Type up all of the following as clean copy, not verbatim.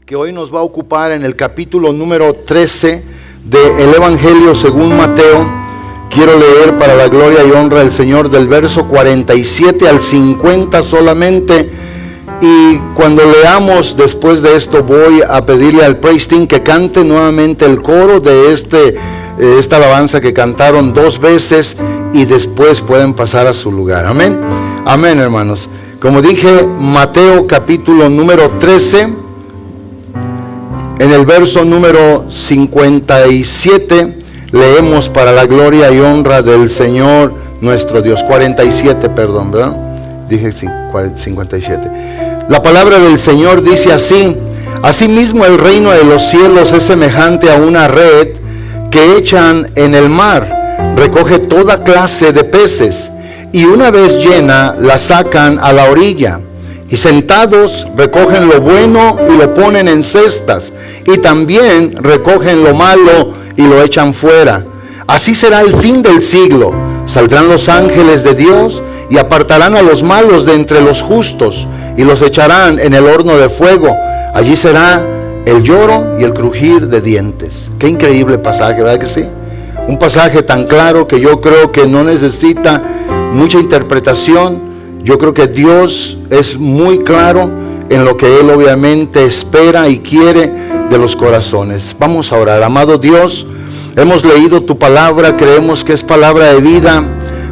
que hoy nos va a ocupar en el capítulo número 13 del Evangelio según Mateo. Quiero leer para la gloria y honra del Señor del verso 47 al 50 solamente. Y cuando leamos después de esto, voy a pedirle al praise team que cante nuevamente el coro de esta alabanza que cantaron 2 veces, y después pueden pasar a su lugar. Amén. Amén, hermanos. Como dije, Mateo capítulo número 13, en el verso número 57, leemos para la gloria y honra del Señor nuestro Dios. 47, perdón, ¿verdad? Dije 57. La palabra del Señor dice así: asimismo el reino de los cielos es semejante a una red que echan en el mar, recoge toda clase de peces, y una vez llena la sacan a la orilla, y sentados recogen lo bueno y lo ponen en cestas, y también recogen lo malo y lo echan fuera. Así será el fin del siglo. Saldrán los ángeles de Dios y apartarán a los malos de entre los justos, y los echarán en el horno de fuego. Allí será el lloro y el crujir de dientes. Qué increíble pasaje, ¿verdad que sí? Un pasaje tan claro que yo creo que no necesita mucha interpretación. Yo creo que Dios es muy claro en lo que Él obviamente espera y quiere de los corazones. Vamos a orar. Amado Dios, hemos leído tu palabra, creemos que es palabra de vida,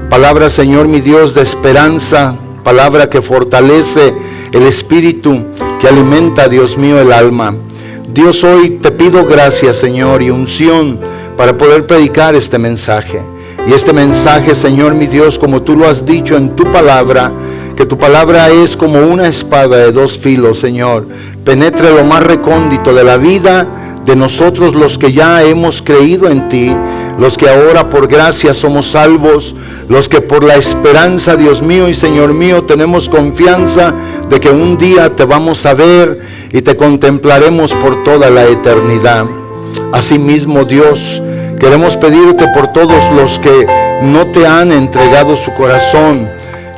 palabra, Señor mi Dios, de esperanza, palabra que fortalece el espíritu, que alimenta, Dios mío, el alma. Dios, hoy te pido gracias, Señor, y unción para poder predicar este mensaje. Y este mensaje, Señor mi Dios, como tú lo has dicho en tu palabra, que tu palabra es como una espada de 2 filos, Señor. Penetre lo más recóndito de la vida de nosotros, los que ya hemos creído en ti, los que ahora por gracia somos salvos, los que por la esperanza, Dios mío y Señor mío, tenemos confianza de que un día te vamos a ver y te contemplaremos por toda la eternidad. Asimismo, Dios, queremos pedirte por todos los que no te han entregado su corazón,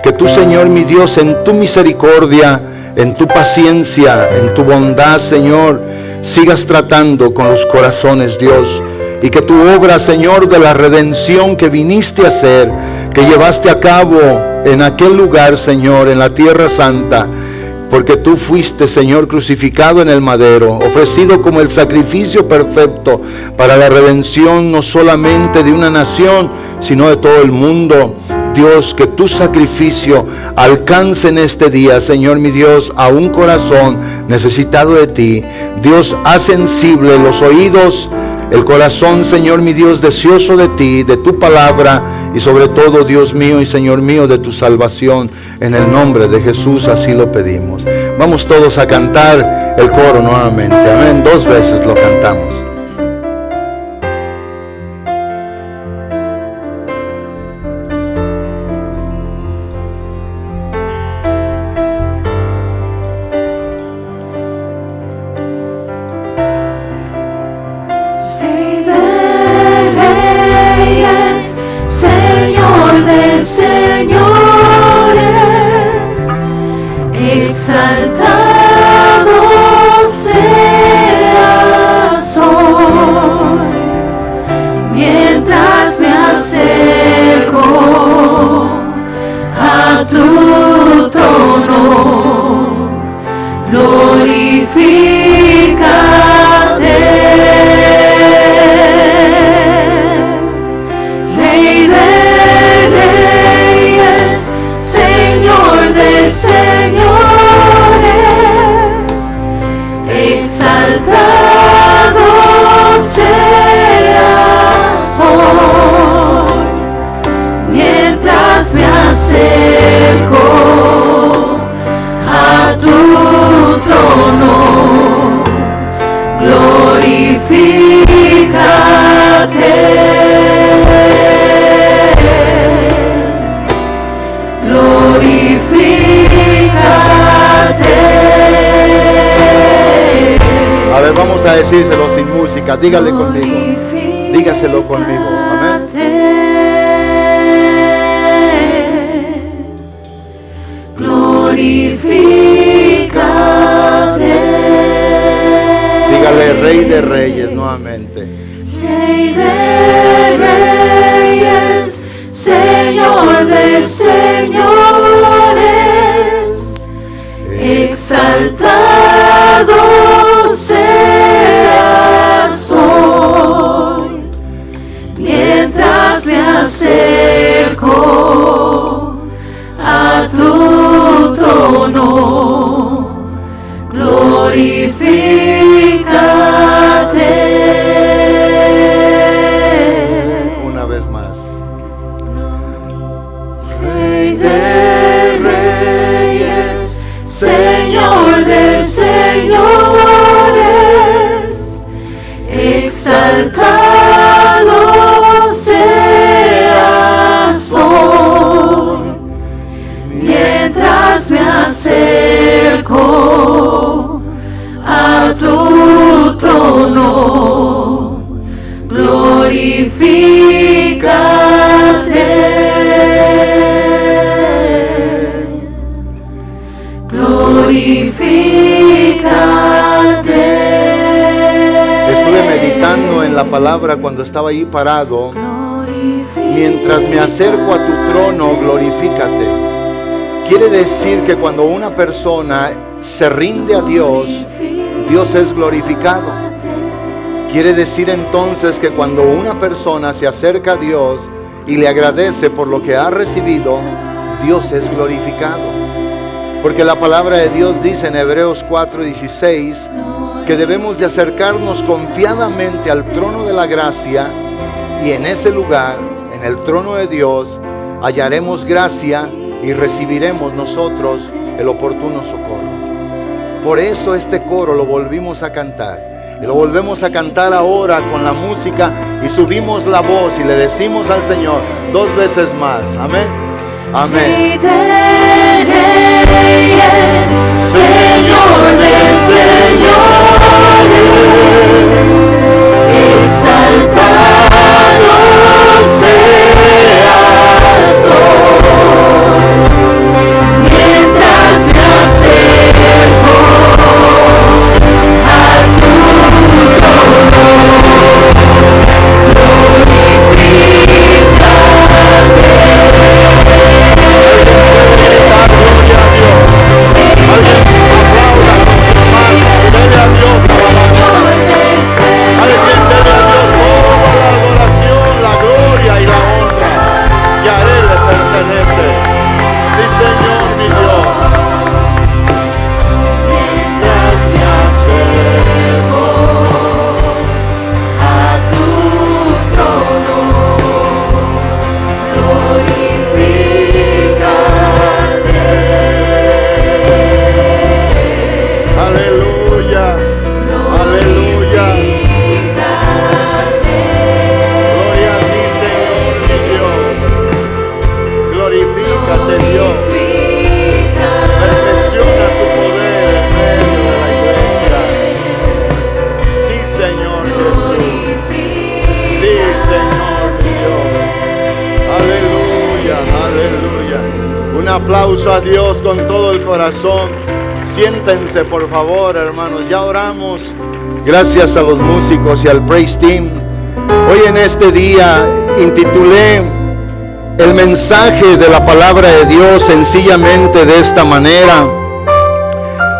que tú, Señor mi Dios, en tu misericordia, en tu paciencia, en tu bondad, Señor, sigas tratando con los corazones, Dios, y que tu obra, Señor, de la redención que viniste a hacer, que llevaste a cabo en aquel lugar, Señor, en la tierra santa, porque tú fuiste, Señor, crucificado en el madero, ofrecido como el sacrificio perfecto para la redención no solamente de una nación, sino de todo el mundo. Dios, que tu sacrificio alcance en este día, Señor mi Dios, a un corazón necesitado de ti. Dios, haz sensible los oídos, el corazón, Señor mi Dios, deseoso de ti, de tu palabra, y sobre todo, Dios mío y Señor mío, de tu salvación. En el nombre de Jesús así lo pedimos. Vamos todos a cantar el coro nuevamente. Amén. 2 veces lo cantamos. Vamos a decírselo sin música. Dígale conmigo. Dígaselo conmigo. Amén. Glorifícate. Rey de Reyes nuevamente. Rey de Reyes, Señor de señores, exaltado seas hoy, mientras me acerco a tu trono, glorifícate. Una vez más. Rey de Reyes, Señor de señores, exaltado seas hoy, mientras me acerco a tu trono, glorifícate. Glorifícate. Estuve meditando en la palabra cuando estaba ahí parado. Mientras me acerco a tu trono, glorifícate. Quiere decir que cuando una persona se rinde a Dios, Dios es glorificado. Quiere decir entonces que cuando una persona se acerca a Dios y le agradece por lo que ha recibido, Dios es glorificado. Porque la palabra de Dios dice en Hebreos 4:16 que debemos de acercarnos confiadamente al trono de la gracia, y en ese lugar, en el trono de Dios, hallaremos gracia y recibiremos nosotros el oportuno socorro. Por eso este coro lo volvimos a cantar, y lo volvemos a cantar ahora con la música, y subimos la voz y le decimos al Señor 2 veces más, amén, amén. Rey de Reyes, Señor de señores, exaltado seas hoy, mientras me acerco a tu trono, aplauso a Dios con todo el corazón. Siéntense por favor, hermanos, ya oramos. Gracias a los músicos y al Praise Team. Hoy en este día intitulé el mensaje de la palabra de Dios sencillamente de esta manera: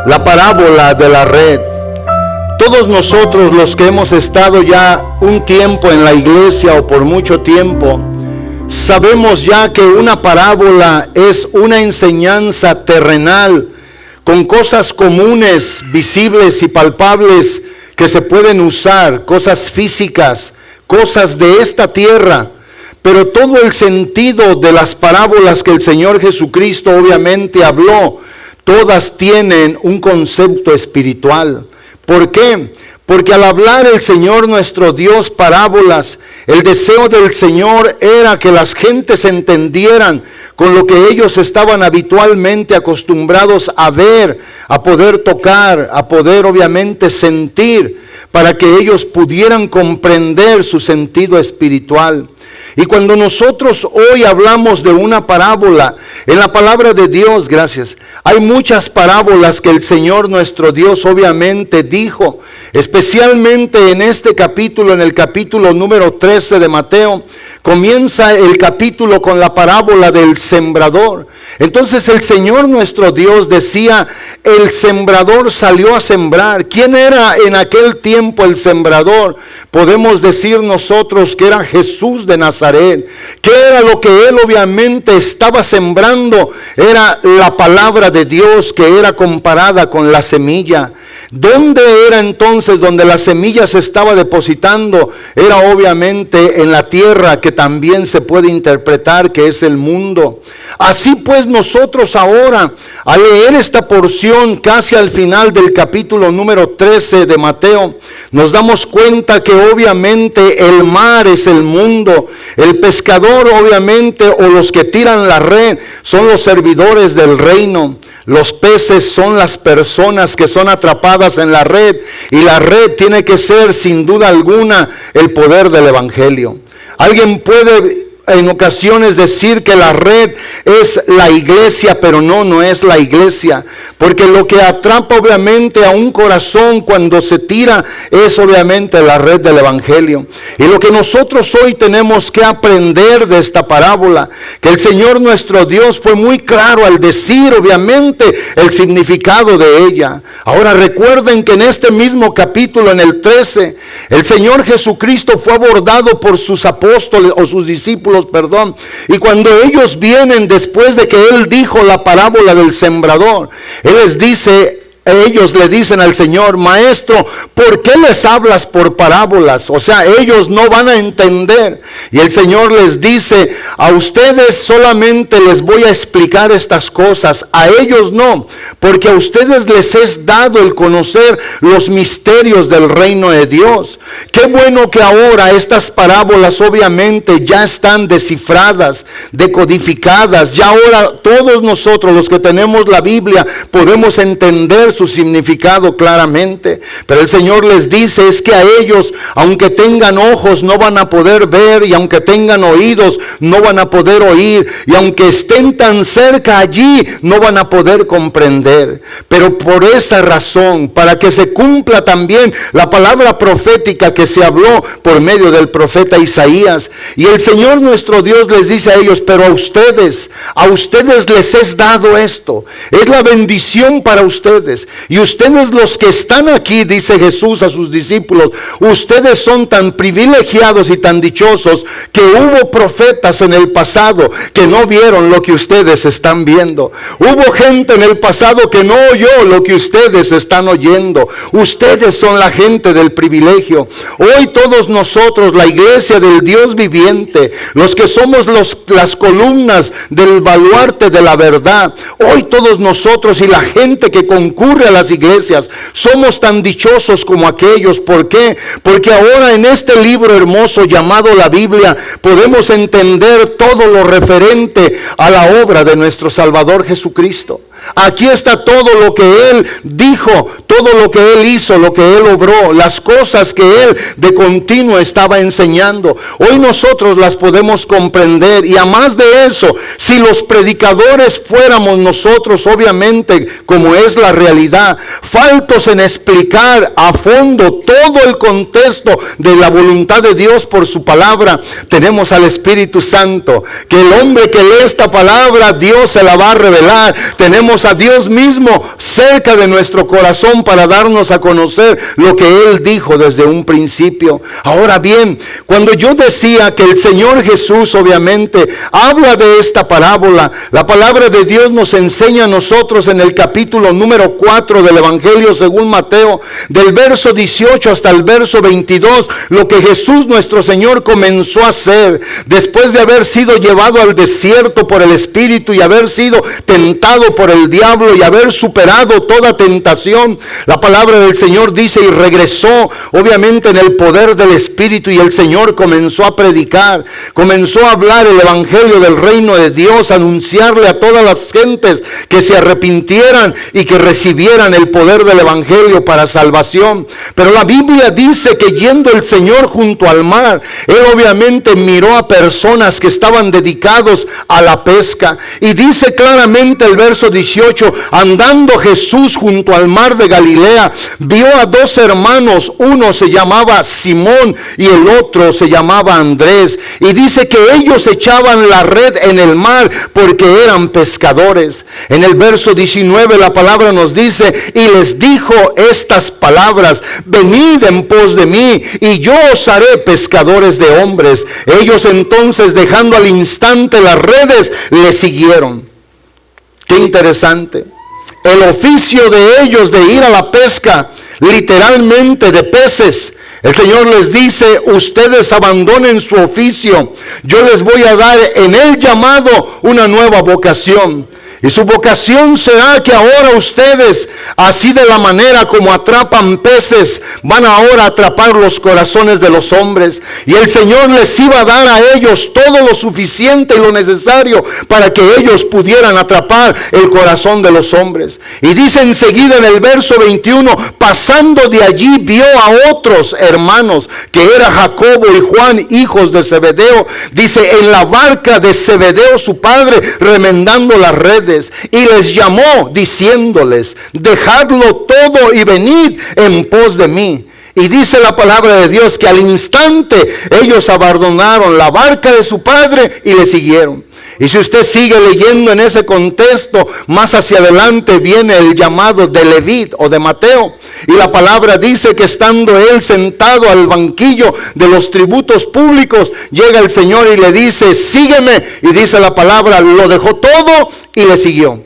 la parábola de la red. Todos nosotros los que hemos estado ya un tiempo en la iglesia o por mucho tiempo, sabemos ya que una parábola es una enseñanza terrenal con cosas comunes, visibles y palpables que se pueden usar, cosas físicas, cosas de esta tierra. Pero todo el sentido de las parábolas que el Señor Jesucristo obviamente habló, todas tienen un concepto espiritual. ¿Por qué? Porque al hablar el Señor nuestro Dios parábolas, el deseo del Señor era que las gentes entendieran con lo que ellos estaban habitualmente acostumbrados a ver, a poder tocar, a poder obviamente sentir, para que ellos pudieran comprender su sentido espiritual. Y cuando nosotros hoy hablamos de una parábola, en la palabra de Dios, gracias, hay muchas parábolas que el Señor nuestro Dios obviamente dijo, especialmente en este capítulo, en el capítulo número 13 de Mateo, comienza el capítulo con la parábola del sembrador. Entonces el Señor nuestro Dios decía, el sembrador salió a sembrar. ¿Quién era en aquel tiempo el sembrador? Podemos decir nosotros que era Jesús de Nazaret. ¿Qué era lo que él obviamente estaba sembrando? Era la palabra de Dios que era comparada con la semilla. ¿Dónde era entonces donde la semilla se estaba depositando? Era obviamente en la tierra, que también se puede interpretar que es el mundo. Así pues nosotros ahora, al leer esta porción casi al final del capítulo número 13 de Mateo, nos damos cuenta que obviamente el mar es el mundo. El pescador obviamente, o los que tiran la red, son los servidores del reino. Los peces son las personas que son atrapadas en la red, y la red tiene que ser sin duda alguna el poder del evangelio. Alguien puede en ocasiones decir que la red es la iglesia, pero no es la iglesia, porque lo que atrapa obviamente a un corazón cuando se tira es obviamente la red del evangelio. Y lo que nosotros hoy tenemos que aprender de esta parábola, que el Señor nuestro Dios fue muy claro al decir obviamente el significado de ella. Ahora recuerden que en este mismo capítulo, en el 13, el Señor Jesucristo fue abordado por sus apóstoles o sus discípulos, y cuando ellos vienen después de que él dijo la parábola del sembrador, ellos le dicen al Señor, maestro, ¿por qué les hablas por parábolas? O sea, ellos no van a entender. Y el Señor les dice, a ustedes solamente les voy a explicar estas cosas, a ellos no, porque a ustedes les es dado el conocer los misterios del reino de Dios. Qué bueno que ahora estas parábolas obviamente ya están descifradas, decodificadas. Ya ahora todos nosotros los que tenemos la Biblia podemos entender su significado claramente. Pero el Señor les dice es que a ellos, aunque tengan ojos, no van a poder ver, y aunque tengan oídos, no van a poder oír, y aunque estén tan cerca allí, no van a poder comprender. Pero por esa razón, para que se cumpla también la palabra profética que se habló por medio del profeta Isaías, y el Señor nuestro Dios les dice a ellos, pero a ustedes les es dado esto, es la bendición para ustedes. Y ustedes los que están aquí, dice Jesús a sus discípulos, ustedes son tan privilegiados y tan dichosos que hubo profetas en el pasado que no vieron lo que ustedes están viendo. Hubo gente en el pasado que no oyó lo que ustedes están oyendo. Ustedes son la gente del privilegio. Hoy todos nosotros, la iglesia del Dios viviente, los que somos las columnas del baluarte de la verdad, hoy todos nosotros y la gente que concurre a las iglesias, somos tan dichosos como aquellos. ¿Por qué? Porque ahora en este libro hermoso llamado la Biblia podemos entender todo lo referente a la obra de nuestro Salvador Jesucristo. Aquí está todo lo que Él dijo, todo lo que Él hizo, lo que Él obró, las cosas que Él de continuo estaba enseñando. Hoy nosotros las podemos comprender, y a más de eso, si los predicadores fuéramos nosotros, obviamente, como es la realidad, faltos en explicar a fondo todo el contexto de la voluntad de Dios por su palabra, tenemos al Espíritu Santo, que el hombre que lee esta palabra, Dios se la va a revelar. Tenemos a Dios mismo cerca de nuestro corazón para darnos a conocer lo que Él dijo desde un principio. Ahora bien, cuando yo decía que el Señor Jesús obviamente habla de esta parábola, la palabra de Dios nos enseña a nosotros en el capítulo número 4 del Evangelio según Mateo, del verso 18 hasta el verso 22, lo que Jesús nuestro Señor comenzó a hacer después de haber sido llevado al desierto por el Espíritu y haber sido tentado por el del diablo y haber superado toda tentación, la palabra del Señor dice, y regresó obviamente en el poder del Espíritu, y el Señor comenzó a predicar, comenzó a hablar el evangelio del reino de Dios, anunciarle a todas las gentes que se arrepintieran y que recibieran el poder del evangelio para salvación. Pero la Biblia dice que yendo el Señor junto al mar, Él obviamente miró a personas que estaban dedicados a la pesca, y dice claramente el verso 18, andando Jesús junto al mar de Galilea, vio a dos hermanos, uno se llamaba Simón y el otro se llamaba Andrés, y dice que ellos echaban la red en el mar porque eran pescadores. En el verso 19 la palabra nos dice, y les dijo estas palabras, venid en pos de mí y yo os haré pescadores de hombres. Ellos entonces, dejando al instante las redes, le siguieron. Qué interesante. El oficio de ellos de ir a la pesca, literalmente de peces. El Señor les dice, ustedes abandonen su oficio. Yo les voy a dar en el llamado una nueva vocación. Y su vocación será que ahora ustedes, así de la manera como atrapan peces, van ahora a atrapar los corazones de los hombres. Y el Señor les iba a dar a ellos todo lo suficiente y lo necesario para que ellos pudieran atrapar el corazón de los hombres. Y dice enseguida en el verso 21, pasando de allí vio a otros hermanos, que era Jacobo y Juan, hijos de Zebedeo. Dice, en la barca de Zebedeo su padre, remendando las redes. Y les llamó diciéndoles, dejadlo todo y venid en pos de mí. Y dice la palabra de Dios que al instante ellos abandonaron la barca de su padre y le siguieron. Y si usted sigue leyendo en ese contexto, más hacia adelante viene el llamado de Leví o de Mateo. Y la palabra dice que estando él sentado al banquillo de los tributos públicos, llega el Señor y le dice, sígueme. Y dice la palabra, lo dejó todo y le siguió.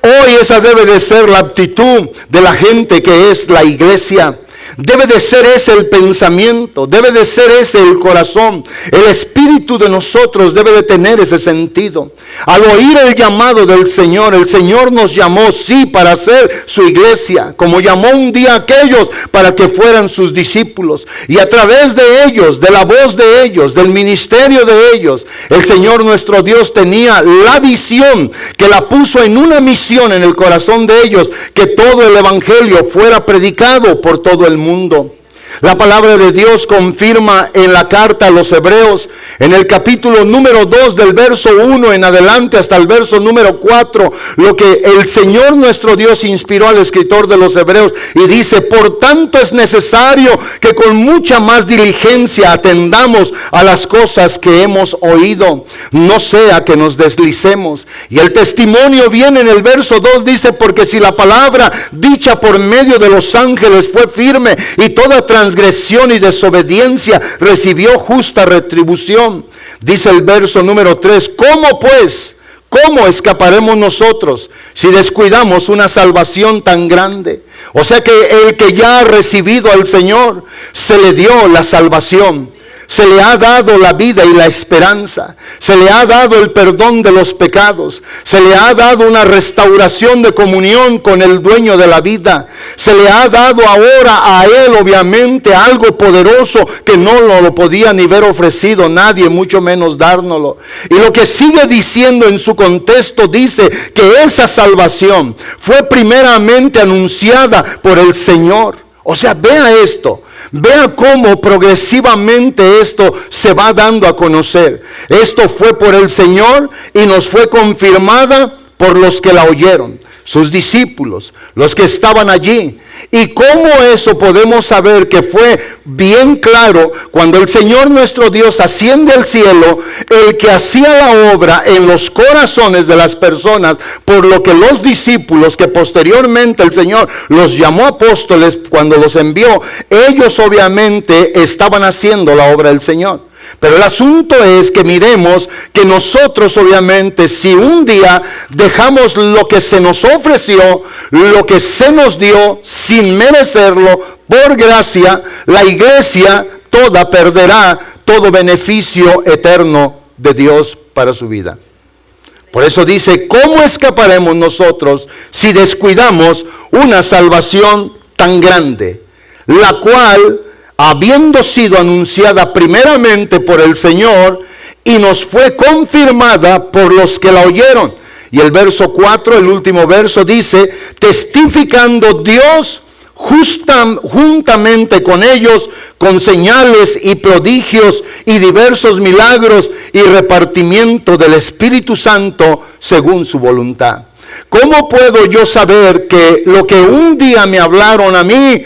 Hoy esa debe de ser la actitud de la gente que es la iglesia. Debe de ser ese el pensamiento, debe de ser ese el corazón. El espíritu de nosotros debe de tener ese sentido. Al oír el llamado del Señor, el Señor nos llamó, sí, para ser su iglesia, como llamó un día a aquellos para que fueran sus discípulos. Y a través de ellos, de la voz de ellos, del ministerio de ellos, el Señor nuestro Dios tenía la visión, que la puso en una misión en el corazón de ellos, que todo el evangelio fuera predicado por todo el mundo. La palabra de Dios confirma en la carta a los Hebreos, en el capítulo número 2 del verso 1 en adelante hasta el verso número 4, lo que el Señor nuestro Dios inspiró al escritor de los Hebreos, y dice, por tanto es necesario que con mucha más diligencia atendamos a las cosas que hemos oído, no sea que nos deslicemos. Y el testimonio viene en el verso 2, dice, porque si la palabra dicha por medio de los ángeles fue firme, y toda transgresión y desobediencia recibió justa retribución. Dice el verso número 3, ¿cómo pues? ¿Cómo escaparemos nosotros si descuidamos una salvación tan grande? O sea que el que ya ha recibido al Señor, se le dio la salvación. Se le ha dado la vida y la esperanza. Se le ha dado el perdón de los pecados. Se le ha dado una restauración de comunión con el dueño de la vida. Se le ha dado ahora a él, obviamente, algo poderoso que no lo podía ni ver ofrecido nadie, mucho menos dárnoslo. Y lo que sigue diciendo en su contexto, dice que esa salvación fue primeramente anunciada por el Señor. O sea, vea esto. Vea cómo progresivamente esto se va dando a conocer. Esto fue por el Señor y nos fue confirmada por los que la oyeron, sus discípulos, los que estaban allí. Y cómo eso podemos saber que fue bien claro cuando el Señor nuestro Dios asciende al cielo, el que hacía la obra en los corazones de las personas, por lo que los discípulos, que posteriormente el Señor los llamó apóstoles cuando los envió, ellos obviamente estaban haciendo la obra del Señor. Pero el asunto es que miremos que nosotros obviamente, si un día dejamos lo que se nos ofreció, lo que se nos dio sin merecerlo, por gracia, la iglesia toda perderá todo beneficio eterno de Dios para su vida. Por eso dice, ¿cómo escaparemos nosotros si descuidamos una salvación tan grande? La cual, habiendo sido anunciada primeramente por el Señor, y nos fue confirmada por los que la oyeron. Y el verso 4, el último verso, dice, testificando Dios juntamente con ellos, con señales y prodigios y diversos milagros y repartimiento del Espíritu Santo según su voluntad. ¿Cómo puedo yo saber que lo que un día me hablaron a mí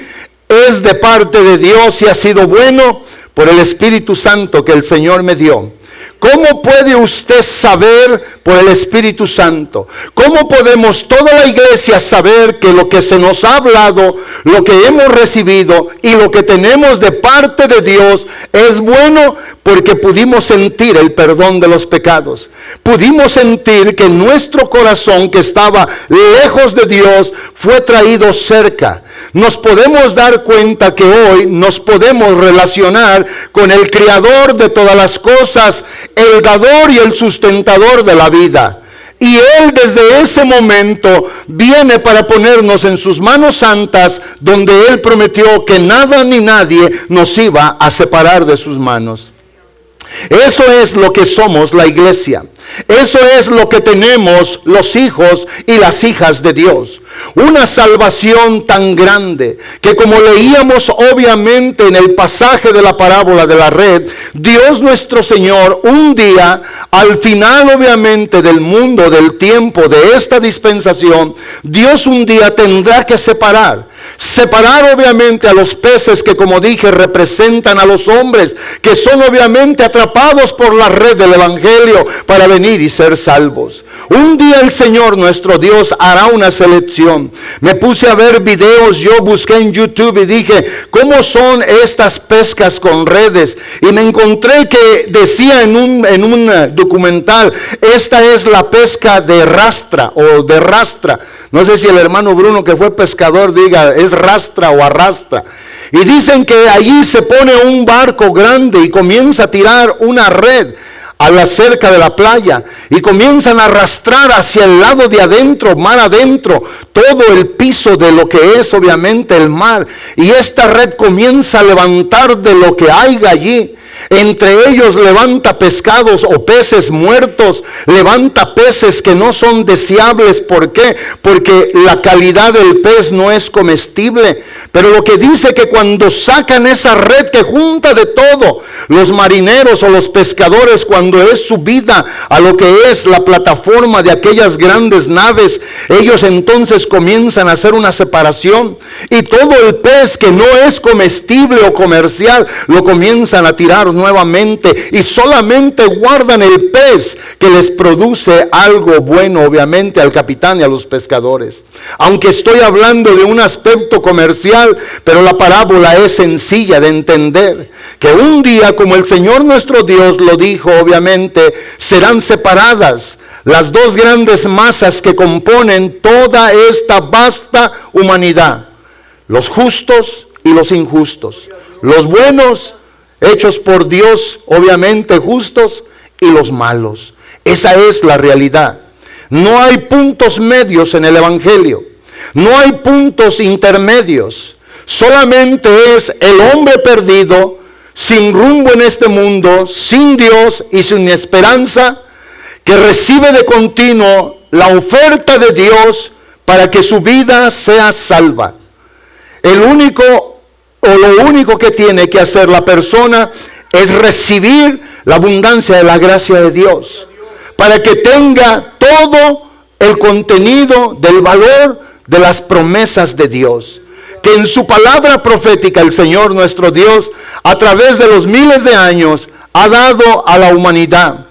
es de parte de Dios y ha sido bueno? Por el Espíritu Santo que el Señor me dio. ¿Cómo puede usted saber por el Espíritu Santo? ¿Cómo podemos toda la iglesia saber que lo que se nos ha hablado, lo que hemos recibido y lo que tenemos de parte de Dios es bueno? Porque pudimos sentir el perdón de los pecados. Pudimos sentir que nuestro corazón que estaba lejos de Dios fue traído cerca. Nos podemos dar cuenta que hoy nos podemos relacionar con el Creador de todas las cosas, el dador y el sustentador de la vida. Y Él desde ese momento viene para ponernos en sus manos santas, donde Él prometió que nada ni nadie nos iba a separar de sus manos. Eso es lo que somos la iglesia. Eso es lo que tenemos los hijos y las hijas de Dios. Una salvación tan grande que, como leíamos obviamente en el pasaje de la parábola de la red, Dios nuestro Señor un día, al final obviamente del mundo, del tiempo, de esta dispensación, Dios un día tendrá que separar obviamente a los peces que, como dije, representan a los hombres que son obviamente atrapados por la red del Evangelio para venir y ser salvos. Un día el Señor nuestro Dios hará una selección. Me puse a ver videos, yo busqué en YouTube y dije, ¿cómo son estas pescas con redes? Y me encontré que decía en un documental, esta es la pesca de rastra o de rastra. No sé si el hermano Bruno, que fue pescador, diga, es rastra o arrastra. Y dicen que allí se pone un barco grande y comienza a tirar una red a la cerca de la playa y comienzan a arrastrar hacia el lado de adentro, mar adentro, todo el piso de lo que es obviamente el mar. Y esta red comienza a levantar de lo que haya allí. Entre ellos levanta pescados o peces muertos, levanta peces que no son deseables. ¿Por qué? Porque la calidad del pez no es comestible. Pero lo que dice que cuando sacan esa red que junta de todo, los marineros o los pescadores, cuando es subida a lo que es la plataforma de aquellas grandes naves, ellos entonces comienzan a hacer una separación y todo el pez que no es comestible o comercial lo comienzan a tirar nuevamente y solamente guardan el pez que les produce algo bueno obviamente al capitán y a los pescadores. Aunque estoy hablando de un aspecto comercial, pero la parábola es sencilla de entender, que un día, como el Señor nuestro Dios lo dijo obviamente, serán separadas las dos grandes masas que componen toda esta vasta humanidad: los justos y los injustos, los buenos hechos por Dios, obviamente justos, y los malos. Esa es la realidad. No hay puntos medios en el Evangelio. No hay puntos intermedios. Solamente es el hombre perdido, sin rumbo en este mundo, sin Dios y sin esperanza, que recibe de continuo la oferta de Dios para que su vida sea salva. Lo único que tiene que hacer la persona es recibir la abundancia de la gracia de Dios, para que tenga todo el contenido del valor de las promesas de Dios, que en su palabra profética el Señor nuestro Dios, a través de los miles de años, ha dado a la humanidad,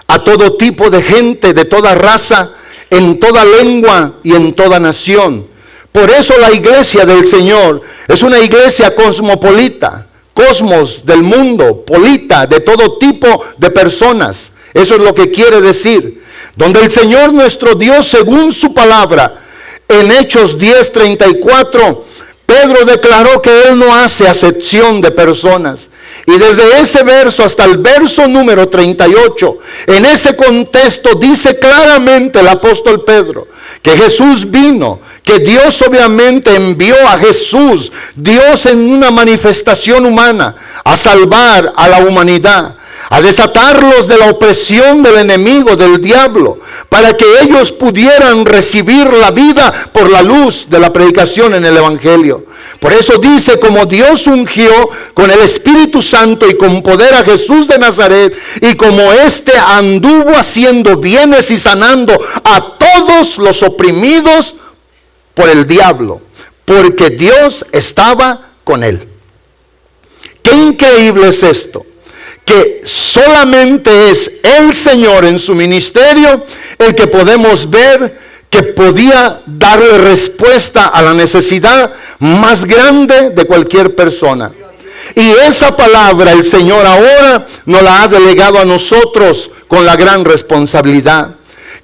a todo tipo de gente, de toda raza, en toda lengua y en toda nación. Por eso la iglesia del Señor es una iglesia cosmopolita, cosmos del mundo, polita, de todo tipo de personas. Eso es lo que quiere decir. Donde el Señor nuestro Dios, según su palabra, en Hechos 10:34, Pedro declaró que él no hace acepción de personas. Y desde ese verso hasta el verso número 38, en ese contexto dice claramente el apóstol Pedro que Jesús vino, que Dios obviamente envió a Jesús, Dios en una manifestación humana, a salvar a la humanidad, a desatarlos de la opresión del enemigo, del diablo, para que ellos pudieran recibir la vida por la luz de la predicación en el Evangelio. Por eso dice, como Dios ungió con el Espíritu Santo y con poder a Jesús de Nazaret, y como éste anduvo haciendo bienes y sanando a todos los oprimidos por el diablo, porque Dios estaba con él. Qué increíble es esto, que solamente es el Señor en su ministerio el que podemos ver que podía darle respuesta a la necesidad más grande de cualquier persona. Y esa palabra el Señor ahora nos la ha delegado a nosotros con la gran responsabilidad.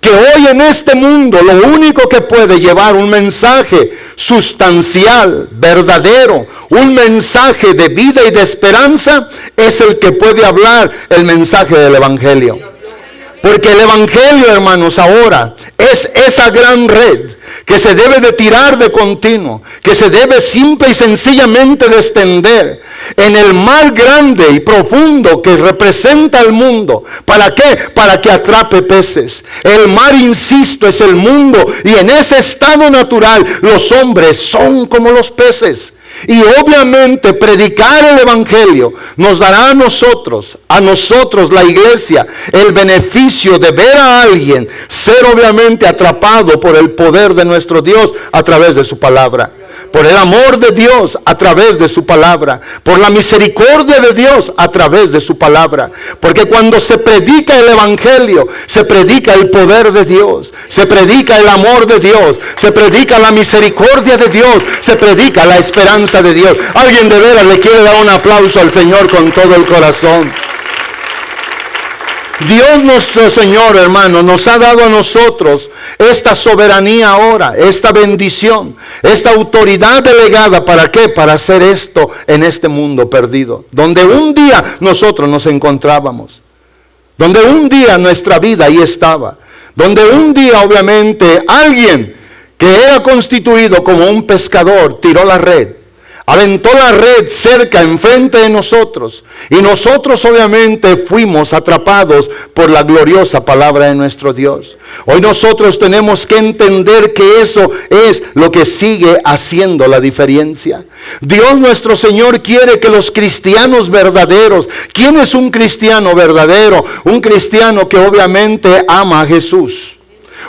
Que hoy en este mundo lo único que puede llevar un mensaje sustancial, verdadero, un mensaje de vida y de esperanza, es el que puede hablar el mensaje del Evangelio. Porque el Evangelio, hermanos, ahora es esa gran red que se debe de tirar de continuo, que se debe simple y sencillamente de extender en el mar grande y profundo que representa el mundo. ¿Para qué? Para que atrape peces. El mar, insisto, es el mundo, y en ese estado natural los hombres son como los peces. Y obviamente predicar el Evangelio nos dará a nosotros la iglesia, el beneficio de ver a alguien ser obviamente atrapado por el poder de nuestro Dios a través de su palabra. Por el amor de Dios a través de su palabra. Por la misericordia de Dios a través de su palabra. Porque cuando se predica el Evangelio, se predica el poder de Dios. Se predica el amor de Dios. Se predica la misericordia de Dios. Se predica la esperanza de Dios. Alguien de veras le quiere dar un aplauso al Señor con todo el corazón. Dios nuestro Señor, hermano, nos ha dado a nosotros esta soberanía ahora, esta bendición, esta autoridad delegada. ¿Para qué? Para hacer esto en este mundo perdido, donde un día nosotros nos encontrábamos, donde un día nuestra vida ahí estaba, donde un día obviamente alguien que era constituido como un pescador tiró la red, aventó la red cerca, enfrente de nosotros, y nosotros obviamente fuimos atrapados por la gloriosa palabra de nuestro Dios. Hoy nosotros tenemos que entender que eso es lo que sigue haciendo la diferencia. Dios nuestro Señor quiere que los cristianos verdaderos, ¿quién es un cristiano verdadero? Un cristiano que obviamente ama a Jesús.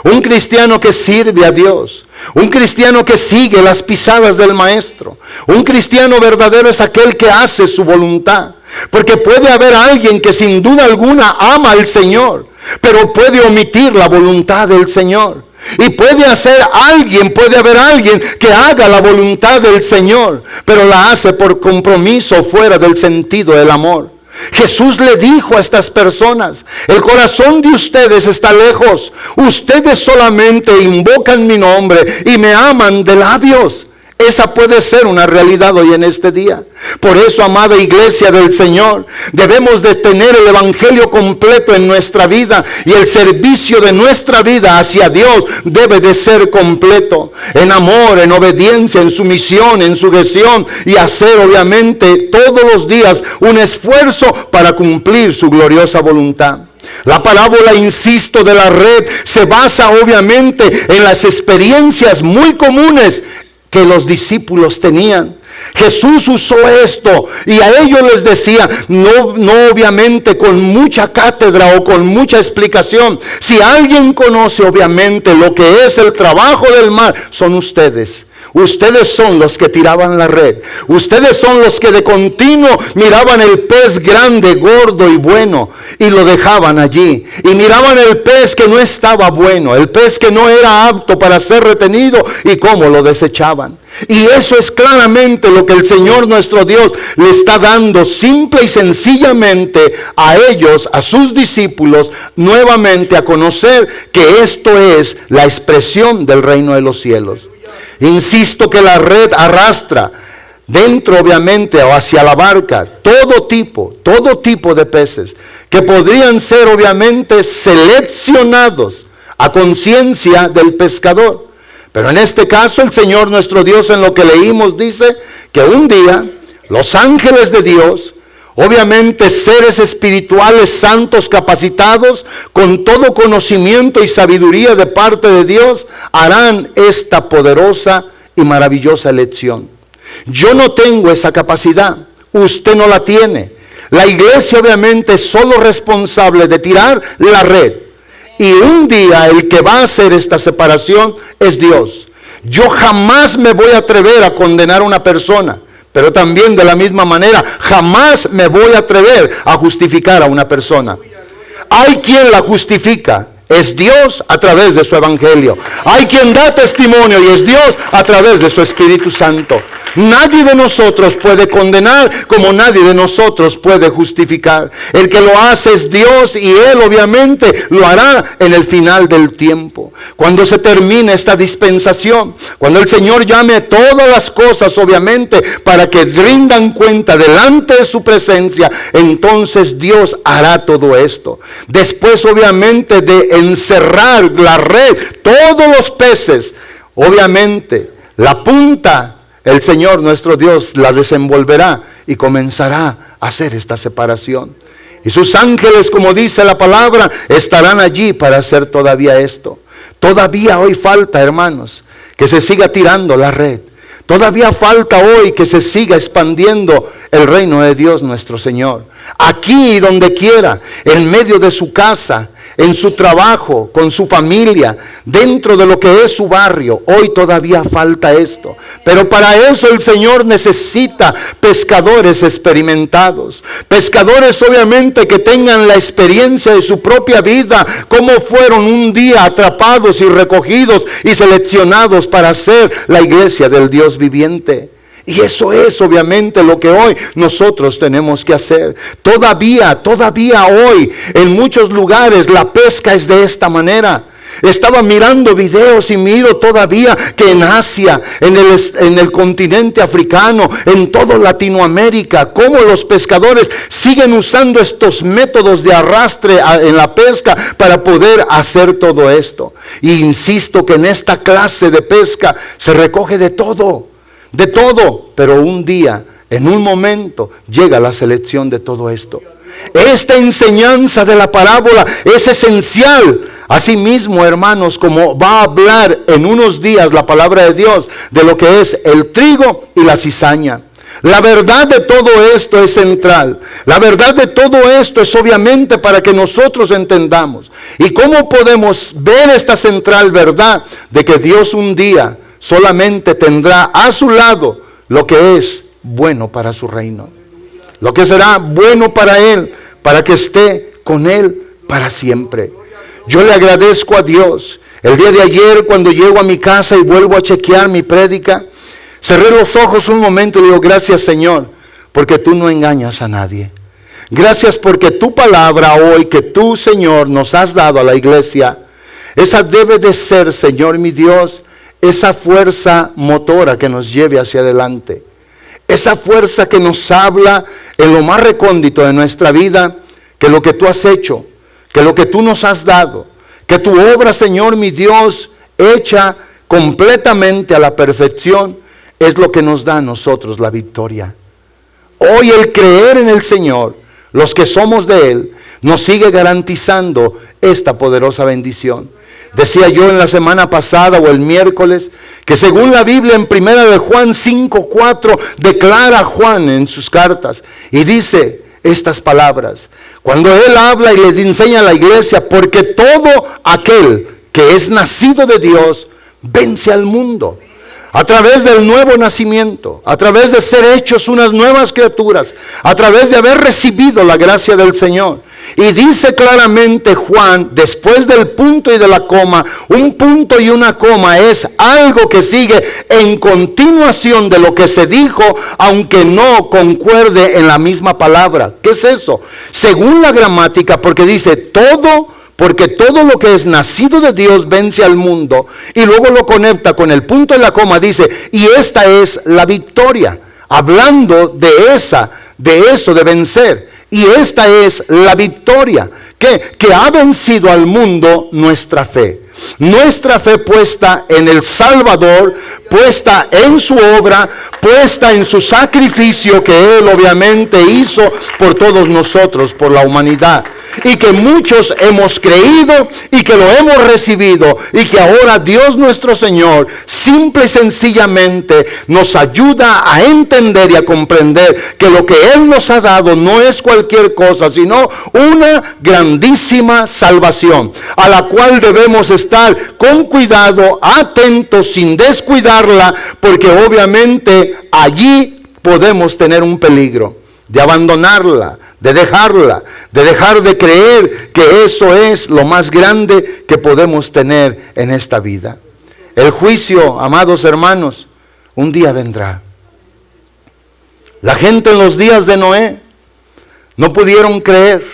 Un cristiano que sirve a Dios. Un cristiano que sigue las pisadas del Maestro. Un cristiano verdadero es aquel que hace su voluntad. Porque puede haber alguien que sin duda alguna ama al Señor, pero puede omitir la voluntad del Señor. Y puede haber alguien que haga la voluntad del Señor, pero la hace por compromiso fuera del sentido del amor. Jesús le dijo a estas personas: el corazón de ustedes está lejos, ustedes solamente invocan mi nombre y me aman de labios. Esa puede ser una realidad hoy en este día. Por eso, amada iglesia del Señor, debemos de tener el Evangelio completo en nuestra vida, y el servicio de nuestra vida hacia Dios debe de ser completo, en amor, en obediencia, en sumisión, en sujeción, y hacer obviamente todos los días un esfuerzo para cumplir su gloriosa voluntad. La parábola, insisto, de la red se basa obviamente en las experiencias muy comunes que los discípulos tenían. Jesús usó esto y a ellos les decía, no obviamente con mucha cátedra o con mucha explicación. Si alguien conoce obviamente lo que es el trabajo del mar, son ustedes. Ustedes son los que tiraban la red. Ustedes son los que de continuo miraban el pez grande, gordo y bueno, y lo dejaban allí. Y miraban el pez que no estaba bueno, el pez que no era apto para ser retenido, y cómo lo desechaban. Y eso es claramente lo que el Señor nuestro Dios le está dando simple y sencillamente a ellos, a sus discípulos, nuevamente a conocer que esto es la expresión del reino de los cielos. Insisto que la red arrastra dentro, obviamente, o hacia la barca, todo tipo de peces que podrían ser, obviamente, seleccionados a conciencia del pescador. Pero en este caso, el Señor nuestro Dios, en lo que leímos, dice que un día los ángeles de Dios, obviamente seres espirituales santos capacitados con todo conocimiento y sabiduría de parte de Dios, harán esta poderosa y maravillosa elección. Yo no tengo esa capacidad, usted no la tiene. La iglesia obviamente es solo responsable de tirar la red. Y un día el que va a hacer esta separación es Dios. Yo jamás me voy a atrever a condenar a una persona. Pero también de la misma manera, jamás me voy a atrever a justificar a una persona. Hay quien la justifica, es Dios a través de su evangelio. Hay quien da testimonio y es Dios a través de su Espíritu Santo. Nadie de nosotros puede condenar como nadie de nosotros puede justificar. El que lo hace es Dios y Él obviamente lo hará en el final del tiempo. Cuando se termine esta dispensación, cuando el Señor llame todas las cosas obviamente para que rindan cuenta delante de su presencia, entonces Dios hará todo esto. Después obviamente de encerrar la red, todos los peces, obviamente la punta, el Señor nuestro Dios la desenvolverá y comenzará a hacer esta separación. Y sus ángeles, como dice la palabra, estarán allí para hacer todavía esto. Todavía hoy falta, hermanos, que se siga tirando la red. Todavía falta hoy que se siga expandiendo el reino de Dios nuestro Señor. Aquí y donde quiera, en medio de su casa, en su trabajo, con su familia, dentro de lo que es su barrio, hoy todavía falta esto. Pero para eso el Señor necesita pescadores experimentados. Pescadores obviamente que tengan la experiencia de su propia vida, cómo fueron un día atrapados y recogidos y seleccionados para ser la iglesia del Dios viviente. Y eso es obviamente lo que hoy nosotros tenemos que hacer. Todavía hoy en muchos lugares la pesca es de esta manera. Estaba mirando videos y miro todavía que en Asia, en el continente africano, en toda Latinoamérica, cómo los pescadores siguen usando estos métodos de arrastre en la pesca para poder hacer todo esto. Y insisto que en esta clase de pesca se recoge de todo, pero un día, en un momento, llega la selección de todo esto. Esta enseñanza de la parábola es esencial. Asimismo, hermanos, como va a hablar en unos días la palabra de Dios de lo que es el trigo y la cizaña. La verdad de todo esto es central. La verdad de todo esto es obviamente para que nosotros entendamos. ¿Y cómo podemos ver esta central verdad de que Dios un día solamente tendrá a su lado lo que es bueno para su reino? Lo que será bueno para Él, para que esté con Él para siempre. Yo le agradezco a Dios. El día de ayer, cuando llego a mi casa y vuelvo a chequear mi prédica, cerré los ojos un momento y le digo, gracias Señor, porque tú no engañas a nadie. Gracias porque tu palabra hoy, que tú Señor nos has dado a la iglesia, esa debe de ser, Señor mi Dios, esa fuerza motora que nos lleve hacia adelante. Esa fuerza que nos habla en lo más recóndito de nuestra vida, que lo que tú has hecho, que lo que tú nos has dado, que tu obra, Señor mi Dios, hecha completamente a la perfección, es lo que nos da a nosotros la victoria. Hoy el creer en el Señor, los que somos de Él, nos sigue garantizando esta poderosa bendición. Decía yo en la semana pasada o el miércoles que según la Biblia en 1 de Juan 5:4 declara Juan en sus cartas y dice estas palabras. Cuando él habla y les enseña a la iglesia, porque todo aquel que es nacido de Dios vence al mundo. A través del nuevo nacimiento, a través de ser hechos unas nuevas criaturas, a través de haber recibido la gracia del Señor. Y dice claramente Juan, después del punto y de la coma, un punto y una coma es algo que sigue en continuación de lo que se dijo, aunque no concuerde en la misma palabra. ¿Qué es eso? Según la gramática, porque dice todo Porque todo lo que es nacido de Dios vence al mundo. Y luego lo conecta con el punto y la coma, dice, y esta es la victoria. Hablando de eso de vencer. Y esta es la victoria. Que ha vencido al mundo nuestra fe. Nuestra fe puesta en el Salvador, puesta en su obra, puesta en su sacrificio que Él obviamente hizo por todos nosotros, por la humanidad. Y que muchos hemos creído y que lo hemos recibido. Y que ahora Dios nuestro Señor simple y sencillamente nos ayuda a entender y a comprender que lo que Él nos ha dado no es cualquier cosa, sino una grandísima salvación, a la cual debemos estar con cuidado, atentos, sin descuidarla, porque obviamente allí podemos tener un peligro de abandonarla, de dejar de creer que eso es lo más grande que podemos tener en esta vida. El juicio, amados hermanos, un día vendrá. La gente en los días de Noé no pudieron creer.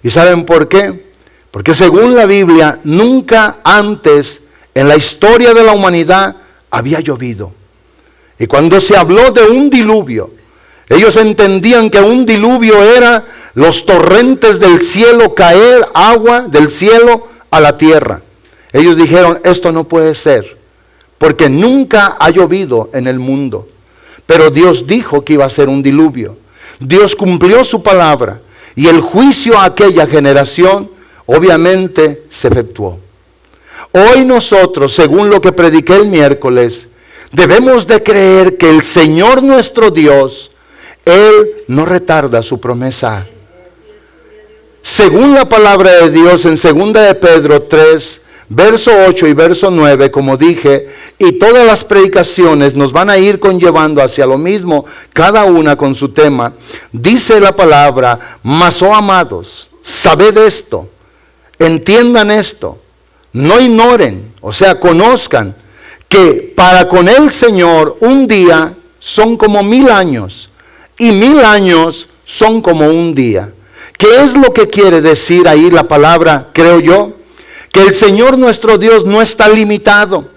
¿Y saben por qué? Porque según la Biblia, nunca antes en la historia de la humanidad había llovido. Y cuando se habló de un diluvio, ellos entendían que un diluvio era los torrentes del cielo, caer agua del cielo a la tierra. Ellos dijeron, esto no puede ser, porque nunca ha llovido en el mundo. Pero Dios dijo que iba a ser un diluvio. Dios cumplió su palabra y el juicio a aquella generación obviamente se efectuó. Hoy nosotros, según lo que prediqué el miércoles, debemos de creer que el Señor nuestro Dios, Él no retarda su promesa. Según la palabra de Dios en 2 de Pedro 3, verso 8 y verso 9, como dije, y todas las predicaciones nos van a ir conllevando hacia lo mismo, cada una con su tema. Dice la palabra, mas oh amados, sabed esto, entiendan esto, no ignoren, o sea, conozcan, que para con el Señor un día son como 1000 años, y 1000 años son como un día. ¿Qué es lo que quiere decir ahí la palabra, creo yo? Que el Señor nuestro Dios no está limitado.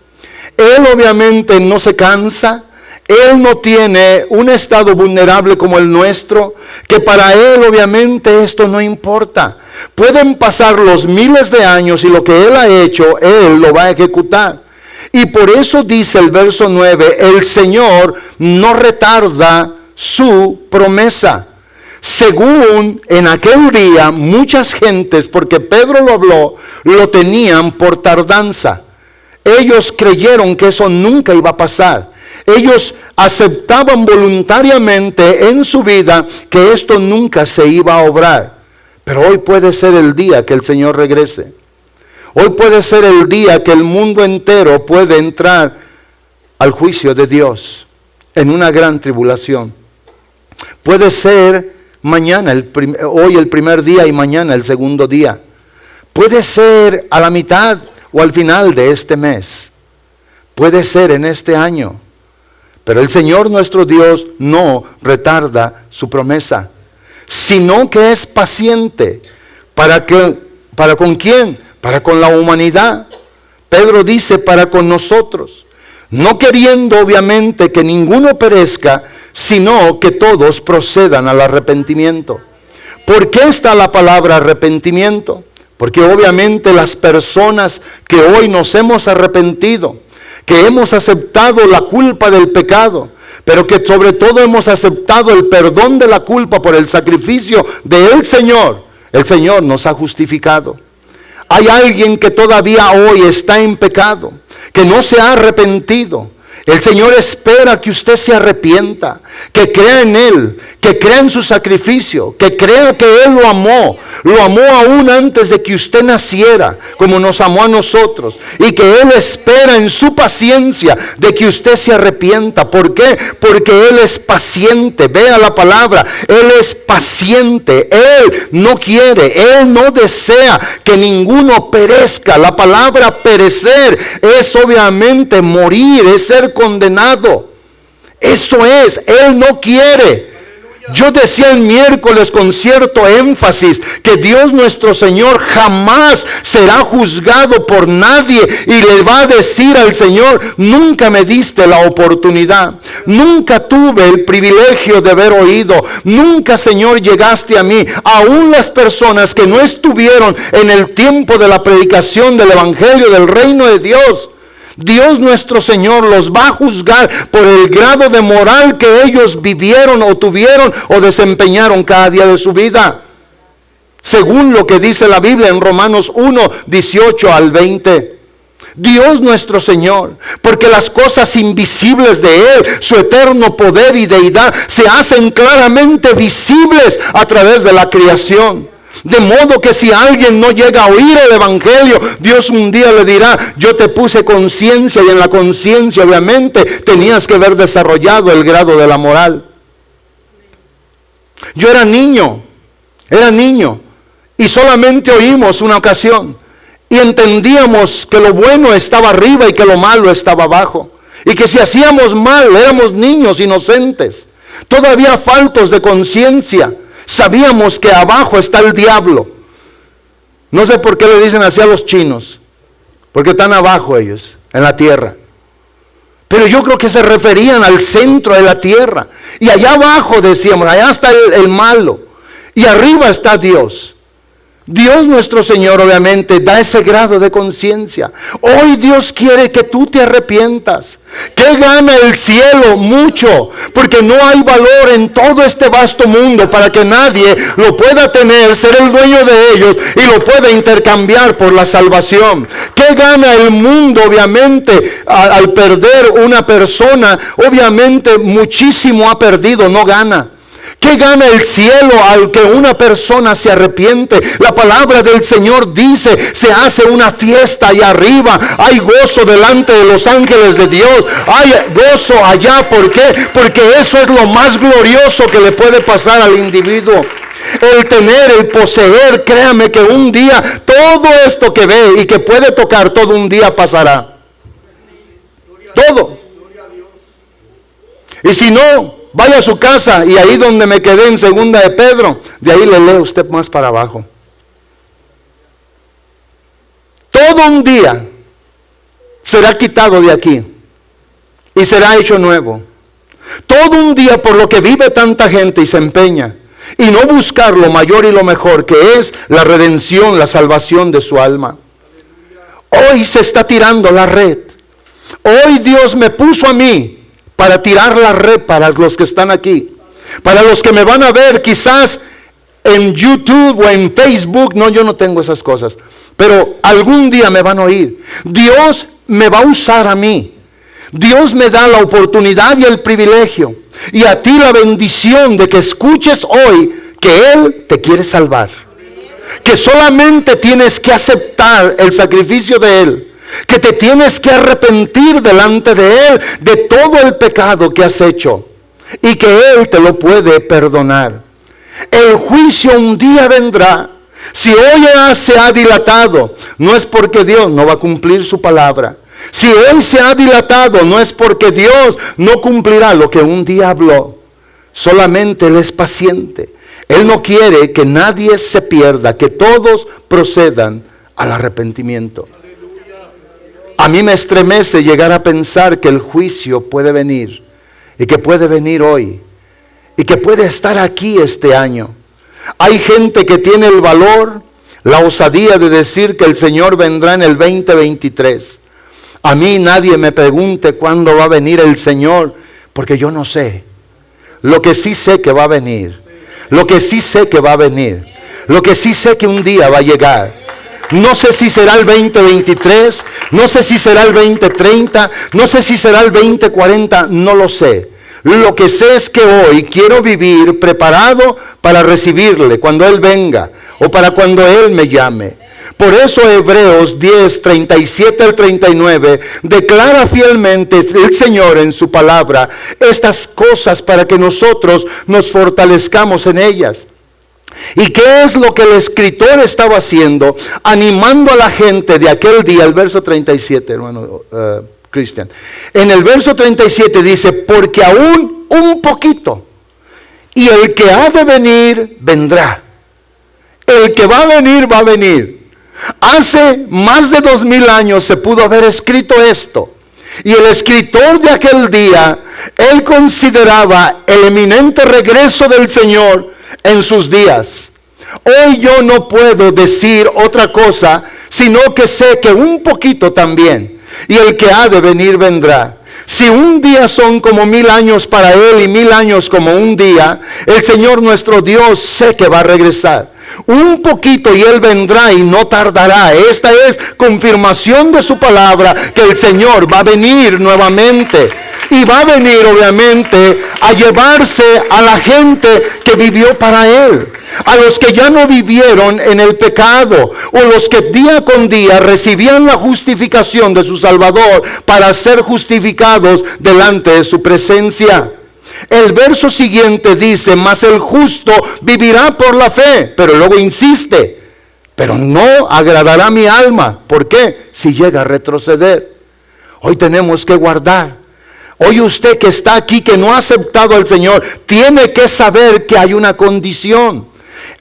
Él obviamente no se cansa. Él no tiene un estado vulnerable como el nuestro, que para Él obviamente esto no importa. Pueden pasar los miles de años y lo que Él ha hecho, Él lo va a ejecutar. Y por eso dice el verso 9, el Señor no retarda su promesa. Según en aquel día muchas gentes, porque Pedro lo habló, lo tenían por tardanza. Ellos creyeron que eso nunca iba a pasar. Ellos aceptaban voluntariamente en su vida que esto nunca se iba a obrar. Pero hoy puede ser el día que el Señor regrese. Hoy puede ser el día que el mundo entero puede entrar al juicio de Dios en una gran tribulación. Puede ser mañana, hoy el primer día y mañana el segundo día. Puede ser a la mitad o al final de este mes. Puede ser en este año. Pero el Señor nuestro Dios no retarda su promesa, sino que es paciente. ¿Para con quién? Para con la humanidad. Pedro dice para con nosotros. No queriendo obviamente que ninguno perezca, sino que todos procedan al arrepentimiento. ¿Por qué está la palabra arrepentimiento? Porque obviamente las personas que hoy nos hemos arrepentido, que hemos aceptado la culpa del pecado, pero que sobre todo hemos aceptado el perdón de la culpa por el sacrificio del Señor, el Señor nos ha justificado. Hay alguien que todavía hoy está en pecado, que no se ha arrepentido. El Señor espera que usted se arrepienta, que crea en Él, que crea en su sacrificio, que crea que Él lo amó aún antes de que usted naciera, como nos amó a nosotros, y que Él espera en su paciencia de que usted se arrepienta. ¿Por qué? Porque Él es paciente. Vea la palabra, Él es paciente. Él no quiere, Él no desea que ninguno perezca. La palabra perecer es obviamente morir, es ser condenado. Eso es, Él no quiere. Yo decía el miércoles con cierto énfasis que Dios nuestro Señor jamás será juzgado por nadie y le va a decir al Señor: nunca me diste la oportunidad, nunca tuve el privilegio de haber oído, nunca, Señor, llegaste a mí. Aún las personas que no estuvieron en el tiempo de la predicación del Evangelio del reino de Dios, Dios nuestro Señor los va a juzgar por el grado de moral que ellos vivieron o tuvieron o desempeñaron cada día de su vida, según lo que dice la Biblia en Romanos 1, 18 al 20. Dios nuestro Señor, porque las cosas invisibles de Él, su eterno poder y deidad, se hacen claramente visibles a través de la creación. De modo que si alguien no llega a oír el Evangelio, Dios un día le dirá: yo te puse conciencia, y en la conciencia obviamente tenías que haber desarrollado el grado de la moral. Yo era niño, y solamente oímos una ocasión, y entendíamos que lo bueno estaba arriba y que lo malo estaba abajo, y que si hacíamos mal éramos niños inocentes, todavía faltos de conciencia. Sabíamos que abajo está el diablo. No sé por qué le dicen así a los chinos, porque están abajo ellos, en la tierra. Pero yo creo que se referían al centro de la tierra. Y allá abajo decíamos, allá está el malo, y arriba está Dios. Dios nuestro Señor obviamente da ese grado de conciencia. Hoy Dios quiere que tú te arrepientas. ¿Qué gana el cielo? Mucho, porque no hay valor en todo este vasto mundo para que nadie lo pueda tener, ser el dueño de ellos y lo pueda intercambiar por la salvación. ¿Qué gana el mundo? Obviamente al perder una persona, obviamente muchísimo ha perdido, no gana. ¿Qué gana el cielo al que una persona se arrepiente? La palabra del Señor dice: se hace una fiesta allá arriba, hay gozo delante de los ángeles de Dios, hay gozo allá. ¿Por qué? Porque eso es lo más glorioso que le puede pasar al individuo. El tener, el poseer, créame que un día todo esto que ve y que puede tocar, todo un día pasará. Todo. Y si no, vaya a su casa, y ahí donde me quedé en 2 de Pedro, de ahí le lee usted más para abajo. Todo un día será quitado de aquí y será hecho nuevo. Todo un día, por lo que vive tanta gente y se empeña, y no buscar lo mayor y lo mejor, que es la redención, la salvación de su alma. Hoy se está tirando la red. Hoy Dios me puso a mí para tirar la red para los que están aquí, para los que me van a ver quizás en YouTube o en Facebook. No, yo no tengo esas cosas, pero algún día me van a oír. Dios me va a usar a mí. Dios me da la oportunidad y el privilegio, y a ti la bendición de que escuches hoy que Él te quiere salvar, que solamente tienes que aceptar el sacrificio de Él, que te tienes que arrepentir delante de Él de todo el pecado que has hecho, y que Él te lo puede perdonar. El juicio un día vendrá. Si hoy se ha dilatado, no es porque Dios no va a cumplir su palabra. Si hoy se ha dilatado, no es porque Dios no cumplirá lo que un día habló. Solamente Él es paciente. Él no quiere que nadie se pierda, que todos procedan al arrepentimiento. A mí me estremece llegar a pensar que el juicio puede venir, y que puede venir hoy, y que puede estar aquí este año. Hay gente que tiene el valor, la osadía de decir que el Señor vendrá en el 2023. A mí nadie me pregunte cuándo va a venir el Señor, porque yo no sé. Lo que sí sé que va a venir, lo que sí sé que va a venir, lo que sí sé que un día va a llegar. No sé si será el 2023, no sé si será el 2030, no sé si será el 2040, no lo sé. Lo que sé es que hoy quiero vivir preparado para recibirle cuando Él venga, o para cuando Él me llame. Por eso Hebreos 10, 37 al 39, declara fielmente el Señor en su palabra estas cosas para que nosotros nos fortalezcamos en ellas. ¿Y qué es lo que el escritor estaba haciendo? Animando a la gente de aquel día. El verso 37, hermano Cristian. En el verso 37 dice: porque aún un poquito, y el que ha de venir, vendrá. El que va a venir, va a venir. Hace más de 2000 años se pudo haber escrito esto. Y el escritor de aquel día, él consideraba el eminente regreso del Señor en sus días. Hoy yo no puedo decir otra cosa, sino que sé que un poquito también. Y el que ha de venir vendrá. Si un día son como 1000 años para Él y 1000 años como un día, el Señor nuestro Dios sé que va a regresar. Un poquito y Él vendrá y no tardará. Esta es confirmación de su palabra, que el Señor va a venir nuevamente. Y va a venir obviamente a llevarse a la gente que vivió para Él. A los que ya no vivieron en el pecado, o los que día con día recibían la justificación de su Salvador para ser justificados delante de su presencia. El verso siguiente dice, mas el justo vivirá por la fe, pero luego insiste, pero no agradará mi alma. ¿Por qué? Si llega a retroceder. Hoy tenemos que guardar. Hoy usted que está aquí, que no ha aceptado al Señor, tiene que saber que hay una condición.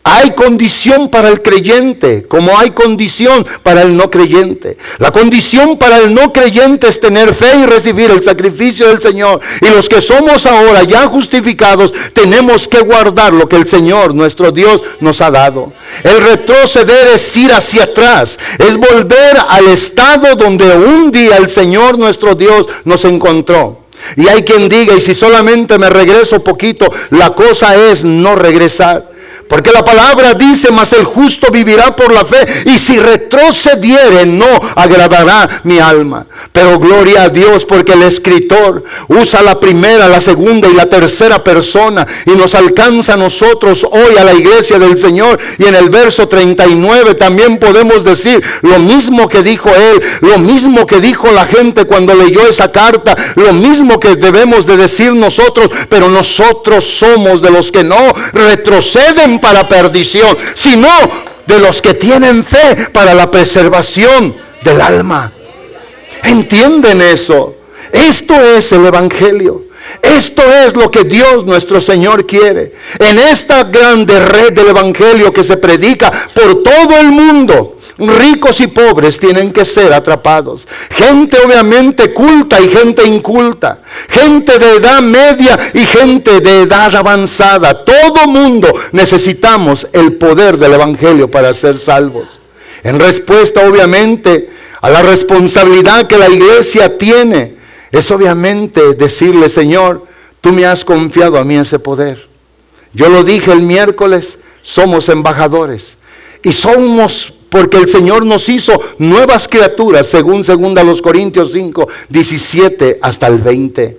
Hay condición para el creyente, como hay condición para el no creyente. La condición para el no creyente es tener fe y recibir el sacrificio del Señor. Y los que somos ahora ya justificados, tenemos que guardar lo que el Señor, nuestro Dios, nos ha dado. El retroceder es ir hacia atrás, es volver al estado donde un día el Señor, nuestro Dios, nos encontró. Y hay quien diga, y si solamente me regreso poquito, la cosa es no regresar. Porque la palabra dice, mas el justo vivirá por la fe, y si retrocediere no agradará mi alma. Pero gloria a Dios, porque el escritor usa la primera, la segunda y la tercera persona, y nos alcanza a nosotros hoy, a la iglesia del Señor. Y en el verso 39 también podemos decir lo mismo que dijo él, lo mismo que dijo la gente cuando leyó esa carta, lo mismo que debemos de decir nosotros, pero nosotros somos de los que no retroceden para perdición, sino de los que tienen fe para la preservación del alma. ¿Entienden eso? Esto es el Evangelio. Esto es lo que Dios nuestro Señor quiere. En esta grande red del Evangelio que se predica por todo el mundo, ricos y pobres tienen que ser atrapados. Gente obviamente culta y gente inculta. Gente de edad media y gente de edad avanzada. Todo mundo necesitamos el poder del Evangelio para ser salvos. En respuesta obviamente a la responsabilidad que la iglesia tiene, es obviamente decirle, Señor, tú me has confiado a mí ese poder. Yo lo dije el miércoles, somos embajadores. Y somos, porque el Señor nos hizo nuevas criaturas, según 2 Corintios 5, 17 hasta el 20.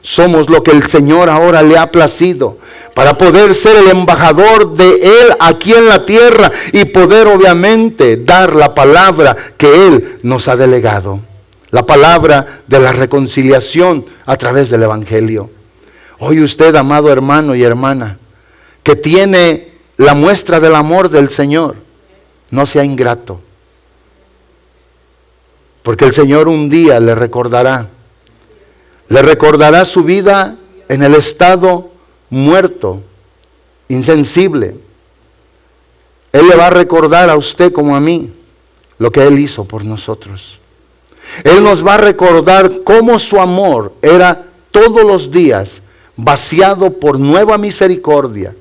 Somos lo que el Señor ahora le ha placido, para poder ser el embajador de Él aquí en la tierra y poder obviamente dar la palabra que Él nos ha delegado. La palabra de la reconciliación a través del Evangelio. Hoy usted, amado hermano y hermana, que tiene la muestra del amor del Señor, no sea ingrato. Porque el Señor un día le recordará su vida en el estado muerto, insensible. Él le va a recordar a usted como a mí lo que Él hizo por nosotros. Él nos va a recordar cómo su amor era todos los días vaciado por nueva misericordia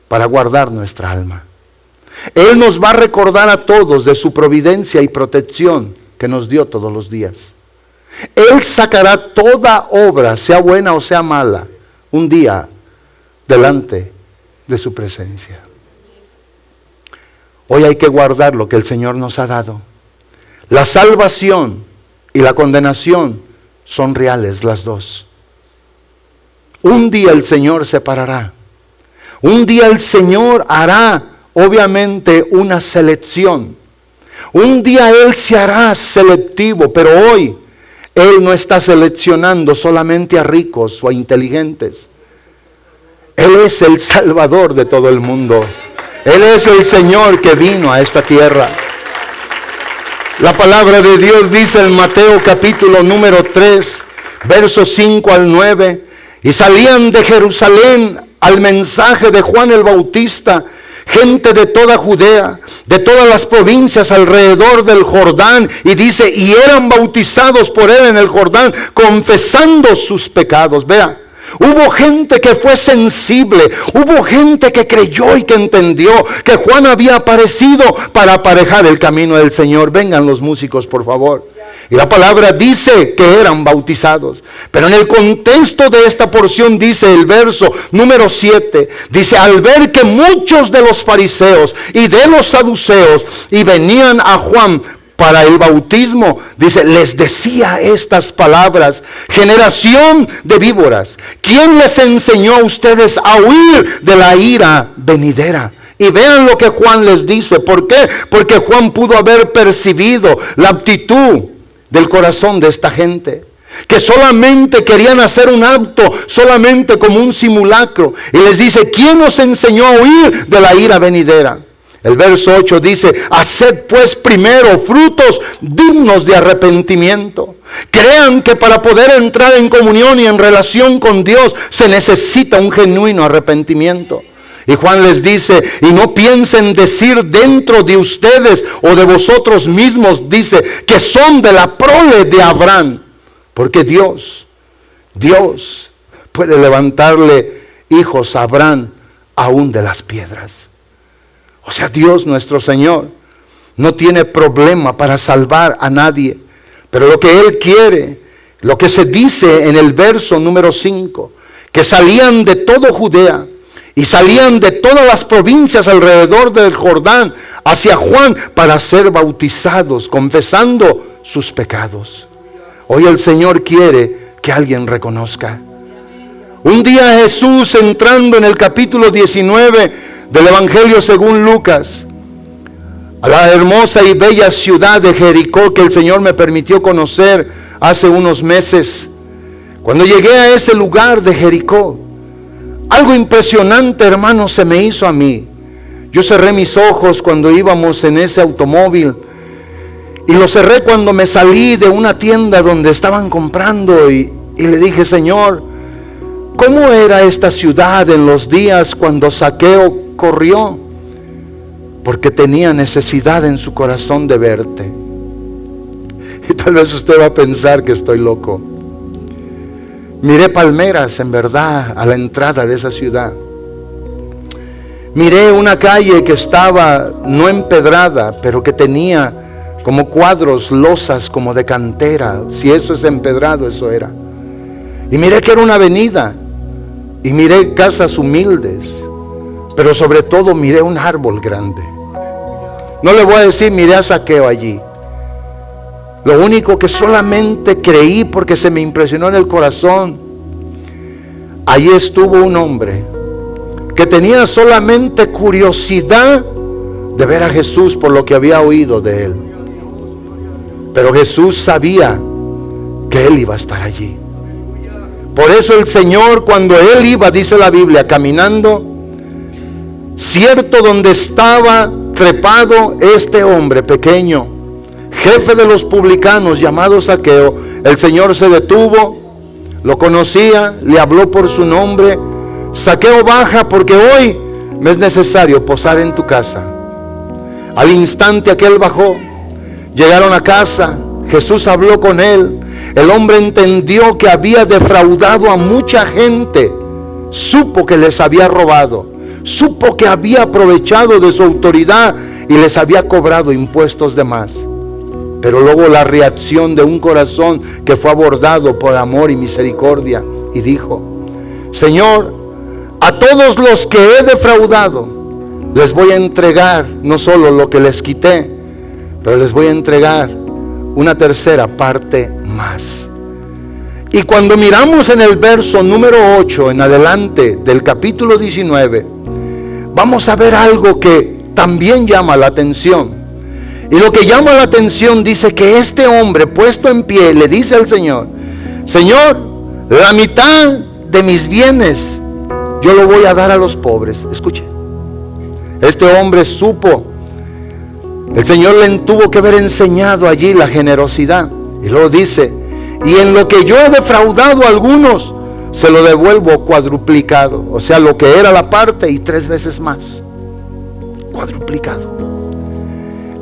para guardar nuestra alma. Él nos va a recordar a todos de su providencia y protección que nos dio todos los días. Él sacará toda obra, sea buena o sea mala, un día delante de su presencia. Hoy hay que guardar lo que el Señor nos ha dado. La salvación y la condenación son reales las dos. Un día el Señor separará. Un día el Señor hará obviamente una selección. Un día Él se hará selectivo, pero hoy Él no está seleccionando solamente a ricos o a inteligentes. Él es el Salvador de todo el mundo. Él es el Señor que vino a esta tierra. La palabra de Dios dice en Mateo capítulo número 3, versos 5 al 9, y salían de Jerusalén al mensaje de Juan el Bautista, gente de toda Judea, de todas las provincias alrededor del Jordán, y dice, y eran bautizados por él en el Jordán, confesando sus pecados. Vea, hubo gente que fue sensible, hubo gente que creyó y que entendió que Juan había aparecido para aparejar el camino del Señor. Vengan los músicos, por favor. Y la palabra dice que eran bautizados. Pero en el contexto de esta porción dice el verso número 7. Dice, al ver que muchos de los fariseos y de los saduceos y venían a Juan para el bautismo, dice, les decía estas palabras: generación de víboras, ¿quién les enseñó a ustedes a huir de la ira venidera? Y vean lo que Juan les dice. ¿Por qué? Porque Juan pudo haber percibido la actitud del corazón de esta gente, que solamente querían hacer un acto, solamente como un simulacro. Y les dice, ¿quién os enseñó a huir de la ira venidera? El verso 8 dice, haced pues primero frutos dignos de arrepentimiento. Crean que para poder entrar en comunión y en relación con Dios se necesita un genuino arrepentimiento. Y Juan les dice, y no piensen decir dentro de ustedes o de vosotros mismos, dice, que son de la prole de Abraham. Porque Dios puede levantarle hijos a Abraham aún de las piedras. O sea, Dios nuestro Señor no tiene problema para salvar a nadie. Pero lo que Él quiere, lo que se dice en el verso número 5, que salían de todo Judea y salían de todas las provincias alrededor del Jordán hacia Juan para ser bautizados, confesando sus pecados. Hoy el Señor quiere que alguien reconozca. Un día Jesús, entrando en el capítulo 19 del Evangelio según Lucas, a la hermosa y bella ciudad de Jericó, que el Señor me permitió conocer hace unos meses, cuando llegué a ese lugar de Jericó, algo impresionante, hermano, se me hizo a mí. Yo cerré mis ojos cuando íbamos en ese automóvil, y lo cerré cuando me salí de una tienda donde estaban comprando, y le dije, Señor, ¿cómo era esta ciudad en los días cuando Zaqueo corrió? Porque tenía necesidad en su corazón de verte. Y tal vez usted va a pensar que estoy loco. Miré palmeras, en verdad, a la entrada de esa ciudad. Miré una calle que estaba no empedrada, pero que tenía como cuadros, losas como de cantera. Si eso es empedrado, eso era. Y miré que era una avenida. Y miré casas humildes. Pero sobre todo miré un árbol grande. No le voy a decir, miré a Zaqueo allí. Lo único que solamente creí porque se me impresionó en el corazón. Allí estuvo un hombre que tenía solamente curiosidad de ver a Jesús por lo que había oído de él. Pero Jesús sabía que él iba a estar allí. Por eso el Señor, cuando él iba, dice la Biblia, caminando, cierto donde estaba trepado este hombre pequeño, jefe de los publicanos, llamado Zaqueo, el Señor se detuvo, lo conocía, le habló por su nombre. Zaqueo, baja, porque hoy me es necesario posar en tu casa. Al instante aquel bajó, llegaron a casa, Jesús habló con él. El hombre entendió que había defraudado a mucha gente, supo que les había robado, supo que había aprovechado de su autoridad y les había cobrado impuestos de más. Pero luego la reacción de un corazón que fue abordado por amor y misericordia, y dijo, Señor, a todos los que he defraudado les voy a entregar no solo lo que les quité, pero les voy a entregar una tercera parte más. Y cuando miramos en el verso número 8 en adelante del capítulo 19, vamos a ver algo que también llama la atención. Y lo que llama la atención dice que este hombre puesto en pie le dice al Señor, Señor, la mitad de mis bienes yo lo voy a dar a los pobres. Escuche, este hombre supo, el Señor le tuvo que haber enseñado allí la generosidad. Y luego dice, y en lo que yo he defraudado a algunos, se lo devuelvo cuadruplicado. O sea, lo que era la parte y 3 veces más. Cuadruplicado.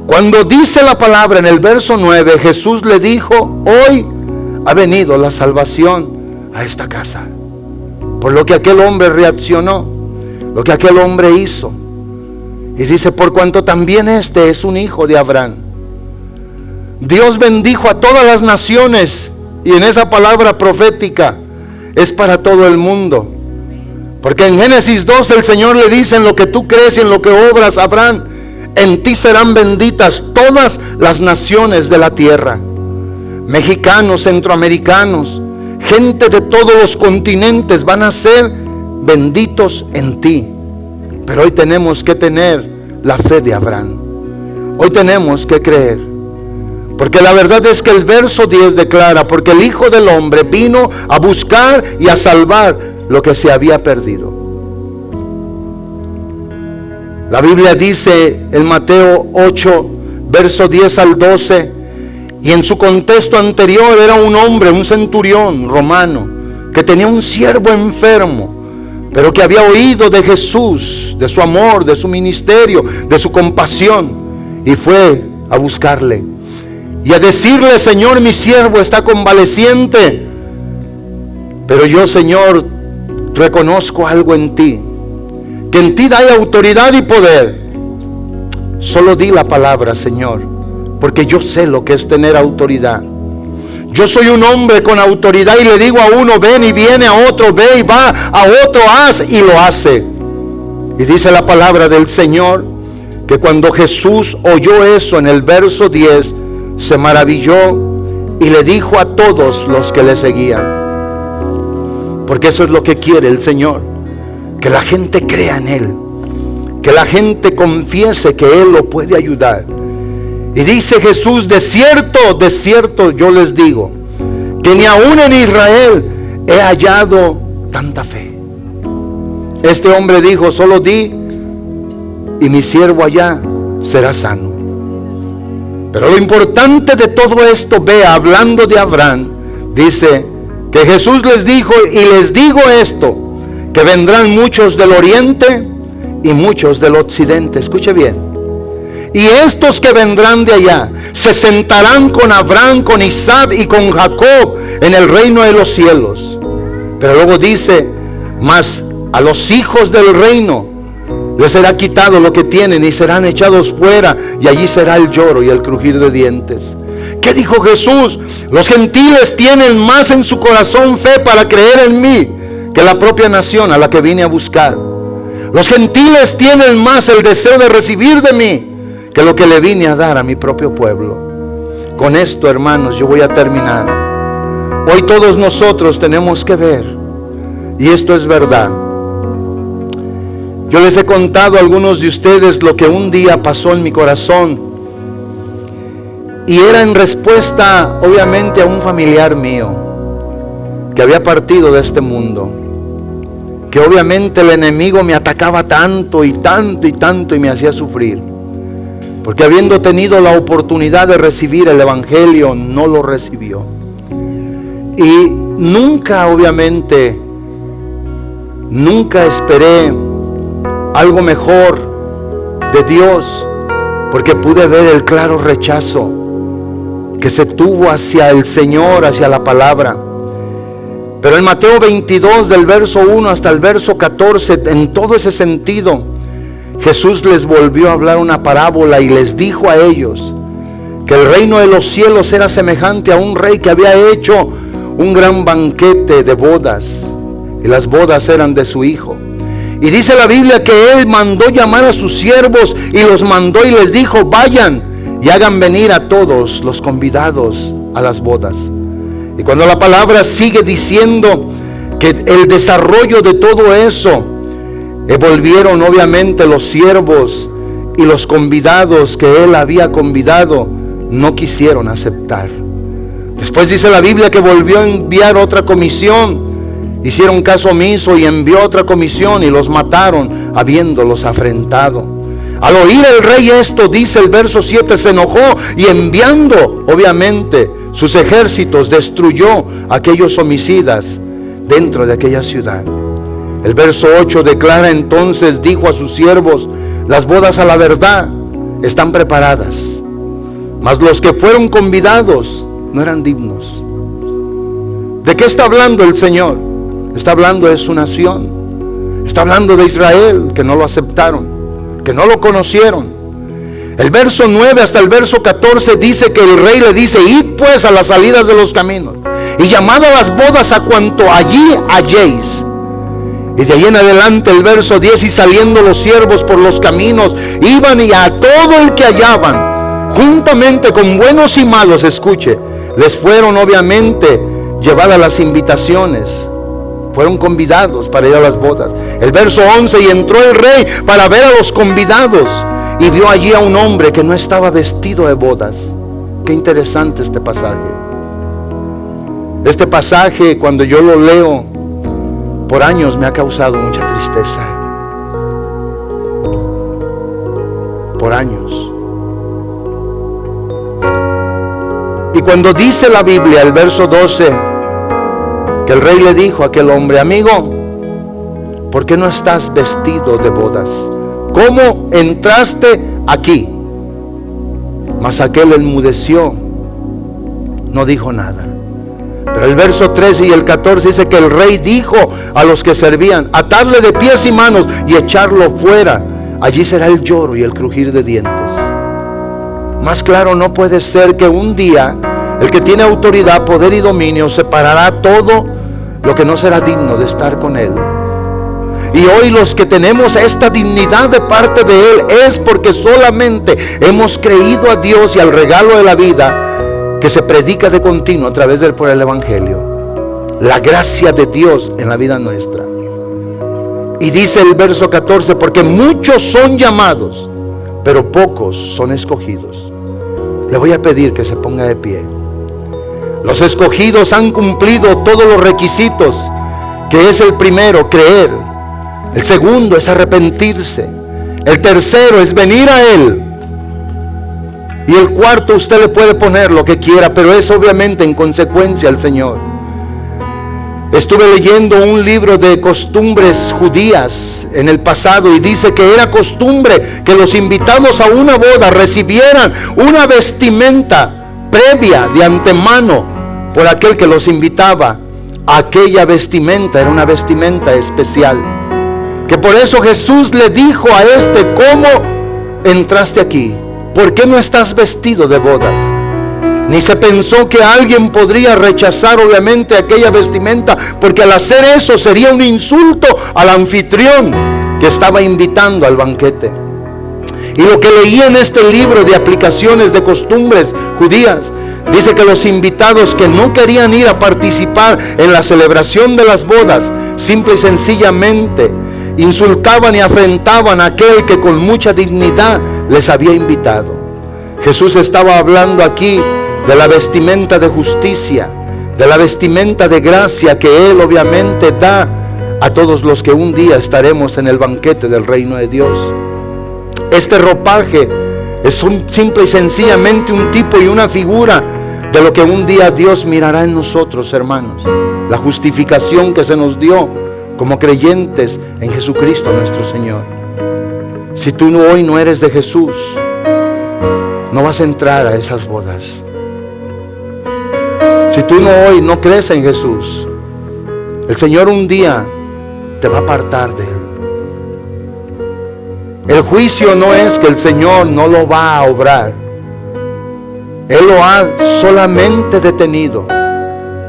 Cuando dice la palabra en el verso 9, Jesús le dijo: hoy ha venido la salvación a esta casa. Por lo que aquel hombre reaccionó, lo que aquel hombre hizo. Y dice: por cuanto también este es un hijo de Abraham. Dios bendijo a todas las naciones, y en esa palabra profética es para todo el mundo. Porque en Génesis 2 el Señor le dice: en lo que tú crees y en lo que obras, Abraham, en ti serán benditas todas las naciones de la tierra. Mexicanos, centroamericanos, gente de todos los continentes van a ser benditos en ti. Pero hoy tenemos que tener la fe de Abraham. Hoy tenemos que creer. Porque la verdad es que el verso 10 declara: porque el Hijo del Hombre vino a buscar y a salvar lo que se había perdido. La Biblia dice en Mateo 8, verso 10 al 12, y en su contexto anterior era un hombre, un centurión romano, que tenía un siervo enfermo, pero que había oído de Jesús, de su amor, de su ministerio, de su compasión, y fue a buscarle y a decirle: Señor, mi siervo está convaleciente, pero yo, Señor, reconozco algo en ti, que en ti hay autoridad y poder. Solo di la palabra, Señor, porque yo sé lo que es tener autoridad. Yo soy un hombre con autoridad y le digo a uno: ven, y viene, a otro: ve, y va, a otro: haz, y lo hace. Y dice la palabra del Señor que cuando Jesús oyó eso en el verso 10, se maravilló y le dijo a todos los que le seguían. Porque eso es lo que quiere el Señor, que la gente crea en Él, que la gente confiese que Él lo puede ayudar. Y dice Jesús: de cierto yo les digo, que ni aún en Israel he hallado tanta fe. Este hombre dijo: solo di, y mi siervo allá será sano. Pero lo importante de todo esto, vea, hablando de Abraham, dice que Jesús les dijo: y les digo esto, que vendrán muchos del oriente y muchos del occidente. Escuche bien: y estos que vendrán de allá se sentarán con Abraham, con Isaac y con Jacob en el reino de los cielos. Pero luego dice: mas a los hijos del reino les será quitado lo que tienen y serán echados fuera, y allí será el lloro y el crujir de dientes. ¿Qué dijo Jesús? Los gentiles tienen más en su corazón fe para creer en mí que la propia nación a la que vine a buscar. Los gentiles tienen más el deseo de recibir de mí que lo que le vine a dar a mi propio pueblo. Con esto, hermanos, yo voy a terminar. Hoy todos nosotros tenemos que ver, y esto es verdad. Yo les he contado a algunos de ustedes lo que un día pasó en mi corazón, y era en respuesta, obviamente, a un familiar mío que había partido de este mundo, que obviamente el enemigo me atacaba tanto y tanto y tanto, y me hacía sufrir, porque habiendo tenido la oportunidad de recibir el evangelio, no lo recibió. Y nunca, obviamente, nunca esperé algo mejor de Dios, porque pude ver el claro rechazo que se tuvo hacia el Señor, hacia la palabra. Pero en Mateo 22, del verso 1 hasta el verso 14, en todo ese sentido, Jesús les volvió a hablar una parábola y les dijo a ellos que el reino de los cielos era semejante a un rey que había hecho un gran banquete de bodas, y las bodas eran de su hijo. Y dice la Biblia que él mandó llamar a sus siervos y los mandó y les dijo: vayan y hagan venir a todos los convidados a las bodas. Y cuando la palabra sigue diciendo que el desarrollo de todo eso, volvieron obviamente los siervos y los convidados que él había convidado, no quisieron aceptar. Después dice la Biblia que volvió a enviar otra comisión. Hicieron caso omiso y envió otra comisión y los mataron, habiéndolos afrentado. Al oír el rey esto, dice el verso 7, se enojó y enviando obviamente sus ejércitos, destruyó a aquellos homicidas dentro de aquella ciudad. El verso 8 declara: entonces dijo a sus siervos: las bodas a la verdad están preparadas, mas los que fueron convidados no eran dignos. ¿De qué está hablando el Señor? Está hablando de su nación. Está hablando de Israel, que no lo aceptaron, que no lo conocieron. El verso 9 hasta el verso 14 dice que el rey le dice: id pues a las salidas de los caminos, y llamad a las bodas a cuanto allí halléis. Y de ahí en adelante el verso 10: y saliendo los siervos por los caminos, iban y a todo el que hallaban, juntamente con buenos y malos, escuche, les fueron obviamente llevadas las invitaciones. Fueron convidados para ir a las bodas. El verso 11: y entró el rey para ver a los convidados, y vio allí a un hombre que no estaba vestido de bodas. Qué interesante este pasaje. Este pasaje, cuando yo lo leo, por años me ha causado mucha tristeza. Por años. Y cuando dice la Biblia, el verso 12, que el rey le dijo a aquel hombre: amigo, ¿por qué no estás vestido de bodas? ¿Cómo entraste aquí? Mas aquel enmudeció, no dijo nada. Pero el verso 13 y el 14 dice que el rey dijo a los que servían: atarle de pies y manos y echarlo fuera. Allí será el lloro y el crujir de dientes. Más claro no puede ser que un día el que tiene autoridad, poder y dominio separará todo lo que no será digno de estar con él. Y hoy los que tenemos esta dignidad de parte de él es porque solamente hemos creído a Dios y al regalo de la vida que se predica de continuo a través del por el Evangelio. La gracia de Dios en la vida nuestra. Y dice el verso 14: porque muchos son llamados, pero pocos son escogidos. Le voy a pedir que se ponga de pie. Los escogidos han cumplido todos los requisitos, que es el primero, creer. El segundo es arrepentirse. El tercero es venir a Él. Y el cuarto usted le puede poner lo que quiera, pero es obviamente en consecuencia al Señor. Estuve leyendo un libro de costumbres judías en el pasado y dice que era costumbre que los invitados a una boda recibieran una vestimenta previa de antemano por aquel que los invitaba. Aquella vestimenta era una vestimenta especial, que por eso Jesús le dijo a este: ¿cómo entraste aquí? ¿Por qué no estás vestido de bodas? Ni se pensó que alguien podría rechazar obviamente aquella vestimenta, porque al hacer eso sería un insulto al anfitrión que estaba invitando al banquete. Y lo que leí en este libro de aplicaciones de costumbres judías, dice que los invitados que no querían ir a participar en la celebración de las bodas, simple y sencillamente insultaban y afrentaban a aquel que con mucha dignidad les había invitado. Jesús estaba hablando aquí de la vestimenta de justicia, de la vestimenta de gracia que Él obviamente da a todos los que un día estaremos en el banquete del reino de Dios. Este ropaje es simple y sencillamente un tipo y una figura de lo que un día Dios mirará en nosotros, hermanos. La justificación que se nos dio como creyentes en Jesucristo nuestro Señor. Si tú hoy no eres de Jesús, no vas a entrar a esas bodas. Si tú hoy no crees en Jesús, el Señor un día te va a apartar de Él. El juicio no es que el Señor no lo va a obrar. Él lo ha solamente detenido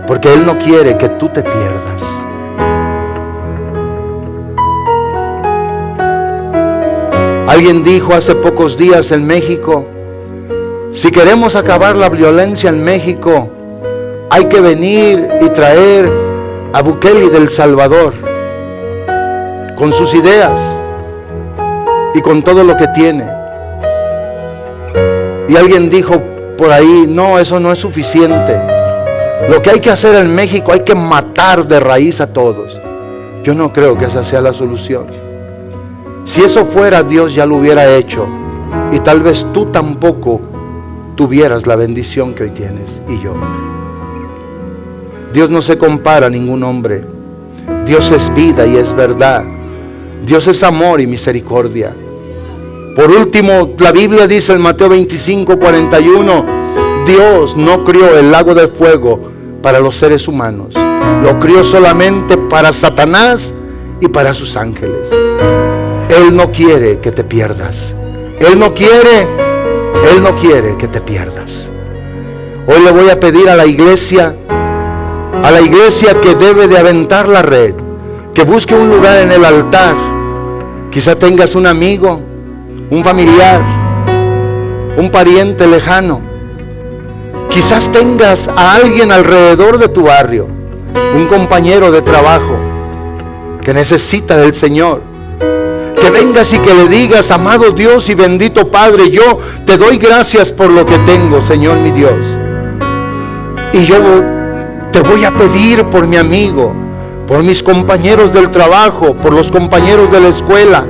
porque Él no quiere que tú te pierdas. Alguien dijo hace pocos días en México: si queremos acabar la violencia en México, hay que venir y traer a Bukele del Salvador, con sus ideas y con todo lo que tiene. Y alguien dijo por ahí: no, eso no es suficiente. Lo que hay que hacer en México, hay que matar de raíz a todos. Yo no creo que esa sea la solución. Si eso fuera, Dios ya lo hubiera hecho, y tal vez tú tampoco tuvieras la bendición que hoy tienes y yo. Dios no se compara a ningún hombre. Dios es vida y es verdad. Dios es amor y misericordia. Por último, la Biblia dice en Mateo 25:41, Dios no crió el lago de fuego para los seres humanos. Lo crió solamente para Satanás y para sus ángeles. Él no quiere que te pierdas. Él no quiere que te pierdas. Hoy le voy a pedir a la iglesia que debe de aventar la red, que busque un lugar en el altar. Quizá tengas un amigo, un familiar, un pariente lejano. Quizás tengas a alguien alrededor de tu barrio, un compañero de trabajo que necesita del Señor. Que vengas y que le digas: amado Dios y bendito Padre, yo te doy gracias por lo que tengo, Señor mi Dios. Y yo te voy a pedir por mi amigo, por mis compañeros del trabajo, por los compañeros de la escuela,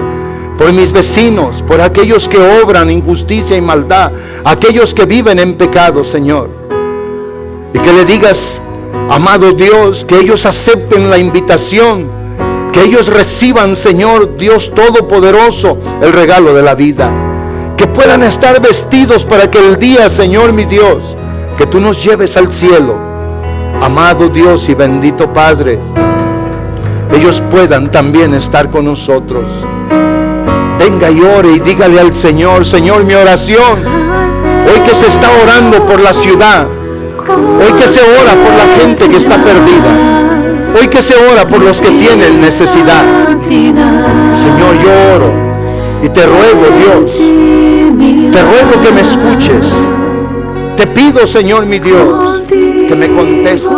por mis vecinos, por aquellos que obran injusticia y maldad, aquellos que viven en pecado, Señor. Y que le digas: amado Dios, que ellos acepten la invitación, que ellos reciban, Señor Dios Todopoderoso, el regalo de la vida. Que puedan estar vestidos para que el día, Señor mi Dios, que tú nos lleves al cielo, amado Dios y bendito Padre, ellos puedan también estar con nosotros. Venga y ore y dígale al Señor: Señor, mi oración, hoy que se está orando por la ciudad, hoy que se ora por la gente que está perdida, hoy que se ora por los que tienen necesidad, Señor, yo oro y te ruego, Dios, te ruego que me escuches. Te pido, Señor mi Dios, que me contestes.